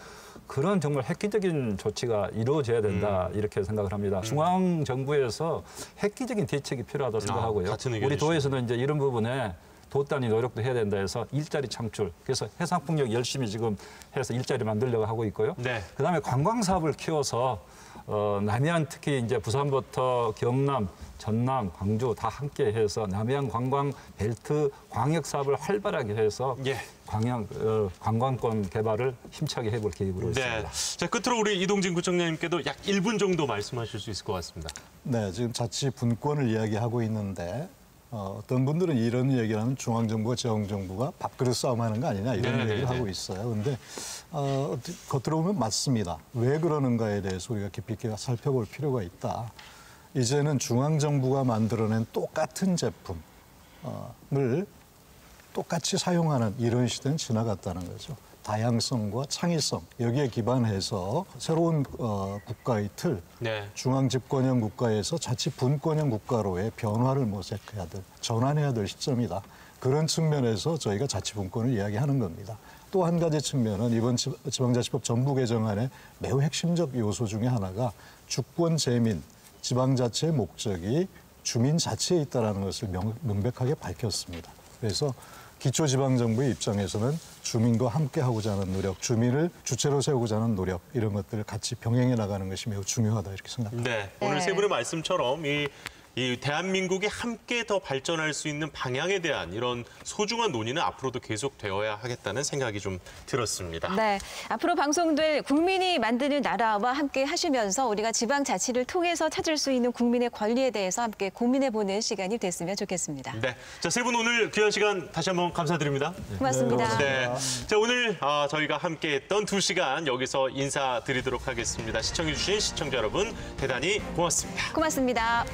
그런 정말 획기적인 조치가 이루어져야 된다 이렇게 생각을 합니다. 중앙 정부에서 획기적인 대책이 필요하다고 생각하고요. 우리 도에서는 이제 이런 부분에 돛단위 노력도 해야 된다 해서 일자리 창출. 그래서 해상풍력 열심히 지금 해서 일자리 만들려고 하고 있고요. 네. 그다음에 관광 사업을 키워서 남해안 특히 이제 부산부터 경남, 전남, 광주 다 함께 해서 남해안 관광 벨트 광역 사업을 활발하게 해서 관광권 개발을 힘차게 해볼 계획으로 있습니다. 네. 자, 끝으로 우리 이동진 구청장님께도 약 1분 정도 말씀하실 수 있을 것 같습니다. 네, 지금 자치 분권을 이야기하고 있는데 어떤 분들은 이런 얘기를 하는 중앙정부와 지방정부가 밥그릇 싸움하는 거 아니냐 이런 얘기를 하고 있어요. 그런데 겉으로 보면 맞습니다. 왜 그러는가에 대해서 우리가 깊이 있게 살펴볼 필요가 있다. 이제는 중앙정부가 만들어낸 똑같은 제품을 똑같이 사용하는 이런 시대는 지나갔다는 거죠. 다양성과 창의성 여기에 기반해서 새로운 국가의 틀, 중앙집권형 국가에서 자치분권형 국가로의 변화를 모색해야 될, 전환해야 될 시점이다. 그런 측면에서 저희가 자치분권을 이야기하는 겁니다. 또 한 가지 측면은 이번 지방자치법 전부 개정안의 매우 핵심적 요소 중에 하나가 주권 재민, 지방자치의 목적이 주민자치에 있다는 것을 명백하게 밝혔습니다. 그래서 기초지방정부의 입장에서는 주민과 함께하고자 하는 노력, 주민을 주체로 세우고자 하는 노력 이런 것들을 같이 병행해 나가는 것이 매우 중요하다 이렇게 생각합니다. 네, 오늘 세 분의 말씀처럼 이 대한민국이 함께 더 발전할 수 있는 방향에 대한 이런 소중한 논의는 앞으로도 계속되어야 하겠다는 생각이 좀 들었습니다. 네, 앞으로 방송될 국민이 만드는 나라와 함께 하시면서 우리가 지방자치를 통해서 찾을 수 있는 국민의 권리에 대해서 함께 고민해보는 시간이 됐으면 좋겠습니다. 네, 자, 세 분 오늘 귀한 시간 다시 한번 감사드립니다. 고맙습니다. 네, 자, 오늘 저희가 함께했던 2시간 여기서 인사드리도록 하겠습니다. 시청해주신 시청자 여러분 대단히 고맙습니다. 고맙습니다.